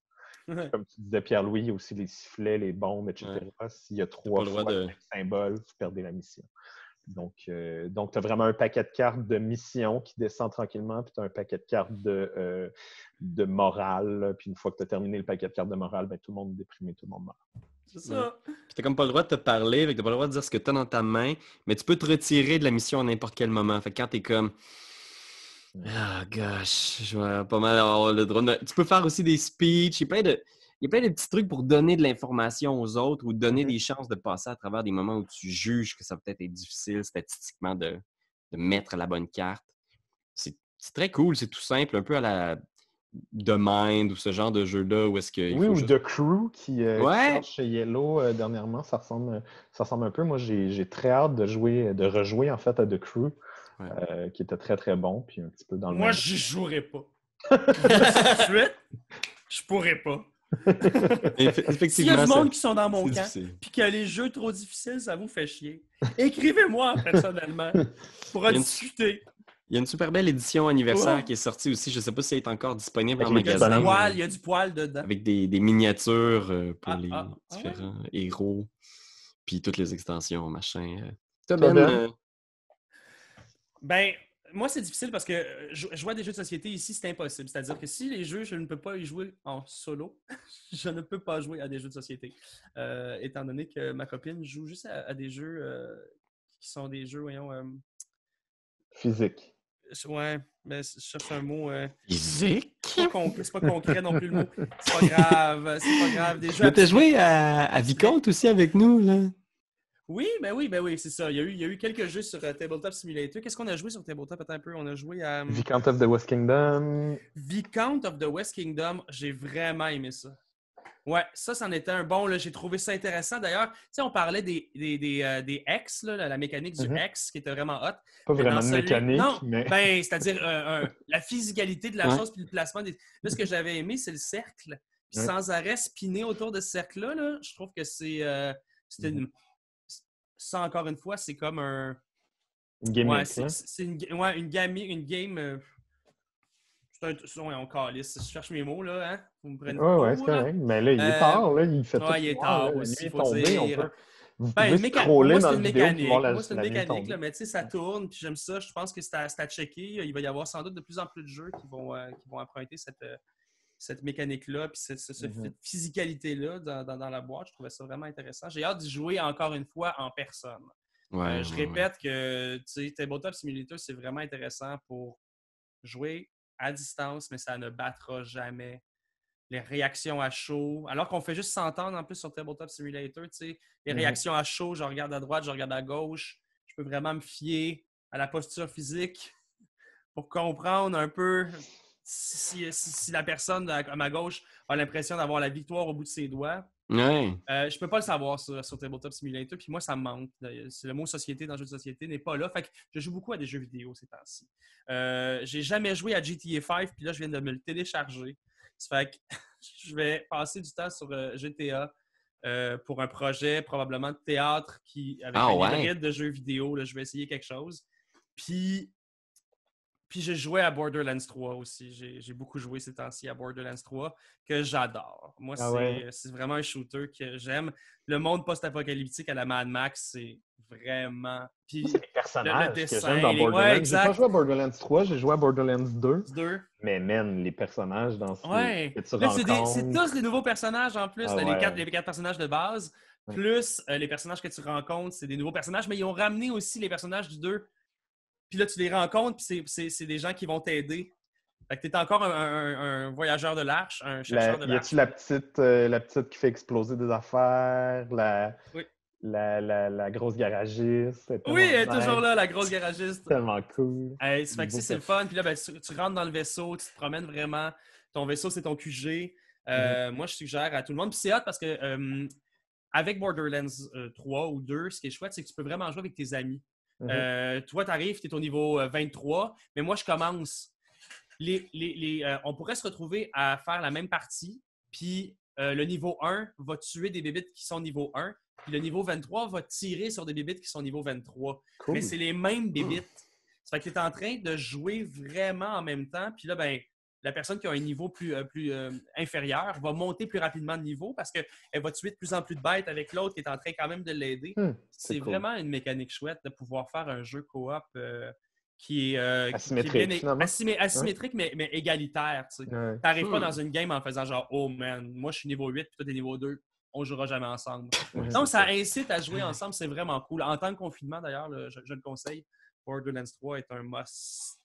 Comme tu disais, Pierre-Louis, il y a aussi les sifflets, les bombes, etc. Ouais. S'il y a T'as 3 pas le droit fois le de. même symbole, vous perdez la mission. Donc tu as vraiment un paquet de cartes de mission qui descend tranquillement, puis tu as un paquet de cartes de morale. Là. Puis une fois que tu as terminé le paquet de cartes de morale, ben, tout le monde est déprimé, tout le monde meurt. C'est ça. Puis t'as comme pas le droit de te parler, fait que t'as pas le droit de dire ce que t'as dans ta main, mais tu peux te retirer de la mission à n'importe quel moment. Fait que quand t'es comme ah gosh, je vais pas mal avoir le droit de... Tu peux faire aussi des speeches, il y a plein de petits trucs pour donner de l'information aux autres ou donner des chances de passer à travers des moments où tu juges que ça va peut-être être difficile statistiquement de mettre la bonne carte. C'est très cool, c'est tout simple, un peu à la The Mind ou ce genre de jeu-là où est-ce qu'il Oui, faut ou juste... The Crew qui Ouais! sort chez Yellow dernièrement, ça ressemble un peu. Moi, j'ai très hâte de rejouer en fait à The Crew, Ouais. qui était très très bon, puis un petit peu dans le Moi, même. j'y jouerai pas. Je vous le dis tout de suite, je pourrais pas. S'il y a Effectivement, du monde qui sont dans mon c'est camp, difficile. puis que les jeux trop difficiles, ça vous fait chier, écrivez-moi personnellement pour en Il y a une- discuter. Il y a une super belle édition anniversaire Oh! qui est sortie aussi. Je ne sais pas si elle est encore disponible Avec en les Il y a petits du magasin. bonhommes. poil, il y a du poil dedans. Avec des miniatures pour les Ouais? différents héros. Puis toutes les extensions, machin. Toi, Toi, Ben, Ben? Ben, moi, c'est difficile parce que jouer à des jeux de société ici, c'est impossible. C'est-à-dire que si les jeux, je ne peux pas y jouer en solo, je ne peux pas jouer à des jeux de société. Étant donné que ma copine joue juste à des jeux qui sont des jeux, voyons, Physique. ouais, mais je cherche un mot. physique. C'est pas concret non plus le mot. C'est pas grave, c'est pas grave. Des jeux Mais t'as abstraits. joué à Vicomte aussi avec nous, là. Oui, c'est ça. Il y a eu quelques jeux sur Tabletop Simulator. Qu'est-ce qu'on a joué sur Tabletop? Attends un peu. On a joué à Viscount of the West Kingdom. Viscount of the West Kingdom. J'ai vraiment aimé ça. Ouais, ça, c'en était un bon. J'ai trouvé ça intéressant. D'ailleurs, tu sais, on parlait des X, là, la mécanique du X, qui était vraiment hot. Pas Mais vraiment dans de celui... mécanique, Non, mais. ben, c'est-à-dire la physicalité de la Ouais. chose puis le placement des... Là, ce que j'avais aimé, c'est le cercle. Puis Ouais. sans arrêt spinner autour de ce cercle-là, là, je trouve que c'est... Ça, encore une fois, c'est comme un... Une game Ouais, là. c'est une game. Ouais, on calisse. Je cherche mes mots, là. Hein? Vous me prenez de Ouais, c'est court, là. correct. Mais là, il est tard, là. Il fait tout Ouais, il est noir, là. tard La aussi, nuit est faut tombée. dire. Vous Ben, pouvez pour scroller moi, dans c'est la une vidéo puis voir mécanique. Moi, c'est une la nuit mécanique, tomber. là, mais tu sais, ça tourne, puis j'aime ça. Je pense que c'est à checker. Il va y avoir sans doute de plus en plus de jeux qui vont emprunter cette mécanique-là, puis cette physicalité-là dans la boîte. Je trouvais ça vraiment intéressant. J'ai hâte d'y jouer encore une fois en personne. Je répète que Tabletop Simulator, c'est vraiment intéressant pour jouer à distance, mais ça ne battra jamais les réactions à chaud. Alors qu'on fait juste s'entendre en plus sur Tabletop Simulator, les réactions à chaud, je regarde à droite, je regarde à gauche. Je peux vraiment me fier à la posture physique pour comprendre un peu si la personne à ma gauche a l'impression d'avoir la victoire au bout de ses doigts. Ouais. Je peux pas le savoir sur Tabletop Simulator, puis moi, ça me manque. C'est le mot société dans le jeu de société n'est pas là. Fait que je joue beaucoup à des jeux vidéo ces temps-ci. J'ai jamais joué à GTA 5, puis là, je viens de me le télécharger. Ça fait que je vais passer du temps sur GTA pour un projet probablement de théâtre avec un hybride de jeux vidéo. Là, je vais essayer quelque chose. Puis j'ai joué à Borderlands 3 aussi. J'ai beaucoup joué ces temps-ci à Borderlands 3 que j'adore. Moi, c'est vraiment un shooter que j'aime. Le monde post-apocalyptique à la Mad Max, c'est vraiment... Puis c'est les personnages le dessin, que j'aime dans Borderlands. Ouais, j'ai pas joué à Borderlands 3, j'ai joué à Borderlands 2. 2. Mais man, les personnages dans ce que tu là, rencontres... c'est tous les nouveaux personnages en plus. Les quatre personnages de base, Ouais. plus les personnages que tu rencontres, c'est des nouveaux personnages. Mais ils ont ramené aussi les personnages du 2. Puis là, tu les rencontres, puis c'est des gens qui vont t'aider. Fait que t'es encore un voyageur de l'arche, un chercheur de l'arche. Y a-tu la petite qui fait exploser des affaires? La grosse garagiste? Oui, elle est toujours là, la grosse garagiste. Tellement cool. Fait que c'est le fun. Puis là, ben, tu rentres dans le vaisseau, tu te promènes vraiment. Ton vaisseau, c'est ton QG. Moi, je suggère à tout le monde. Puis c'est hot parce que avec Borderlands 3 ou 2, ce qui est chouette, c'est que tu peux vraiment jouer avec tes amis. Toi, tu arrives, tu es au niveau 23, mais moi, je commence. On pourrait se retrouver à faire la même partie, puis le niveau 1 va tuer des bébites qui sont niveau 1, puis le niveau 23 va tirer sur des bébites qui sont niveau 23. Cool. Mais c'est les mêmes bébites. Ça fait que tu es en train de jouer vraiment en même temps, puis là, ben, la personne qui a un niveau plus inférieur va monter plus rapidement de niveau parce qu'elle va tuer de plus en plus de bêtes avec l'autre qui est en train quand même de l'aider. C'est cool. Vraiment une mécanique chouette de pouvoir faire un jeu coop qui est asymétrique, mais égalitaire. Tu n'arrives pas dans une game en faisant genre « Oh man, moi je suis niveau 8 puis toi t'es niveau 2, on ne jouera jamais ensemble. » Donc ça incite à jouer ensemble, c'est vraiment cool. En temps de confinement d'ailleurs, je le conseille, Borderlands 3 est un must.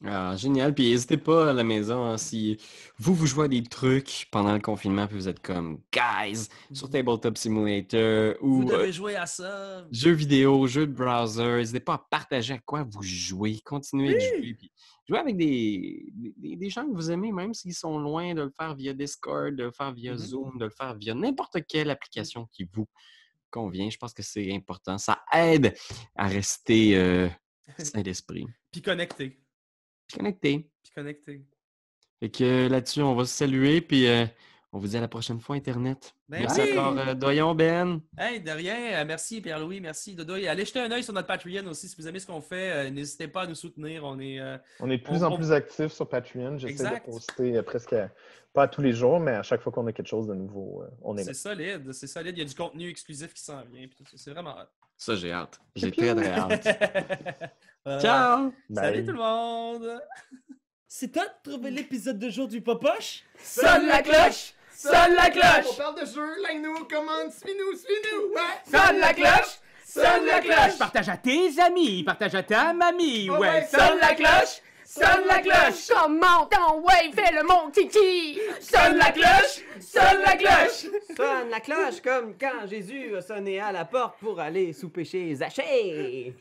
Ah, génial. Puis n'hésitez pas à la maison, hein, si vous jouez à des trucs pendant le confinement puis vous êtes comme « Guys! » sur Tabletop Simulator ou vous devez jouer à ça. Jeux vidéo, jeux de browser. N'hésitez pas à partager à quoi vous jouez. Continuez de jouer. Puis jouez avec des gens que vous aimez, même s'ils sont loin, de le faire via Discord, de le faire via Zoom, de le faire via n'importe quelle application qui vous convient. Je pense que c'est important. Ça aide à rester sain d'esprit. Puis connecté. Connecté. Fait que là-dessus, on va se saluer, puis on vous dit à la prochaine fois, Internet. Merci encore, Doyon Ben. Hey, de rien. Merci, Pierre-Louis. Merci, Dodoy. Allez jeter un œil sur notre Patreon aussi. Si vous aimez ce qu'on fait, n'hésitez pas à nous soutenir. On est de plus en plus actifs sur Patreon. J'essaie de poster presque pas tous les jours, mais à chaque fois qu'on a quelque chose de nouveau, on est là. C'est solide. Il y a du contenu exclusif qui s'en vient. C'est vraiment hâte. Ça, j'ai hâte. J'ai très, très hâte. Ciao! Salut tout le monde! C'est toi de trouver l'épisode de jour du Popoche? Sonne la cloche! Sonne la cloche! On parle de jeu, like-nous, commande, suis-nous, ouais! Sonne la cloche! Sonne la cloche! Partage à tes amis, partage à ta mamie, ouais! Sonne la cloche! Sonne la cloche! Commente en ouais, fais le mon kiki! Sonne la cloche! Sonne la cloche! Sonne la cloche comme quand Jésus a sonné à la porte pour aller souper chez Zachée!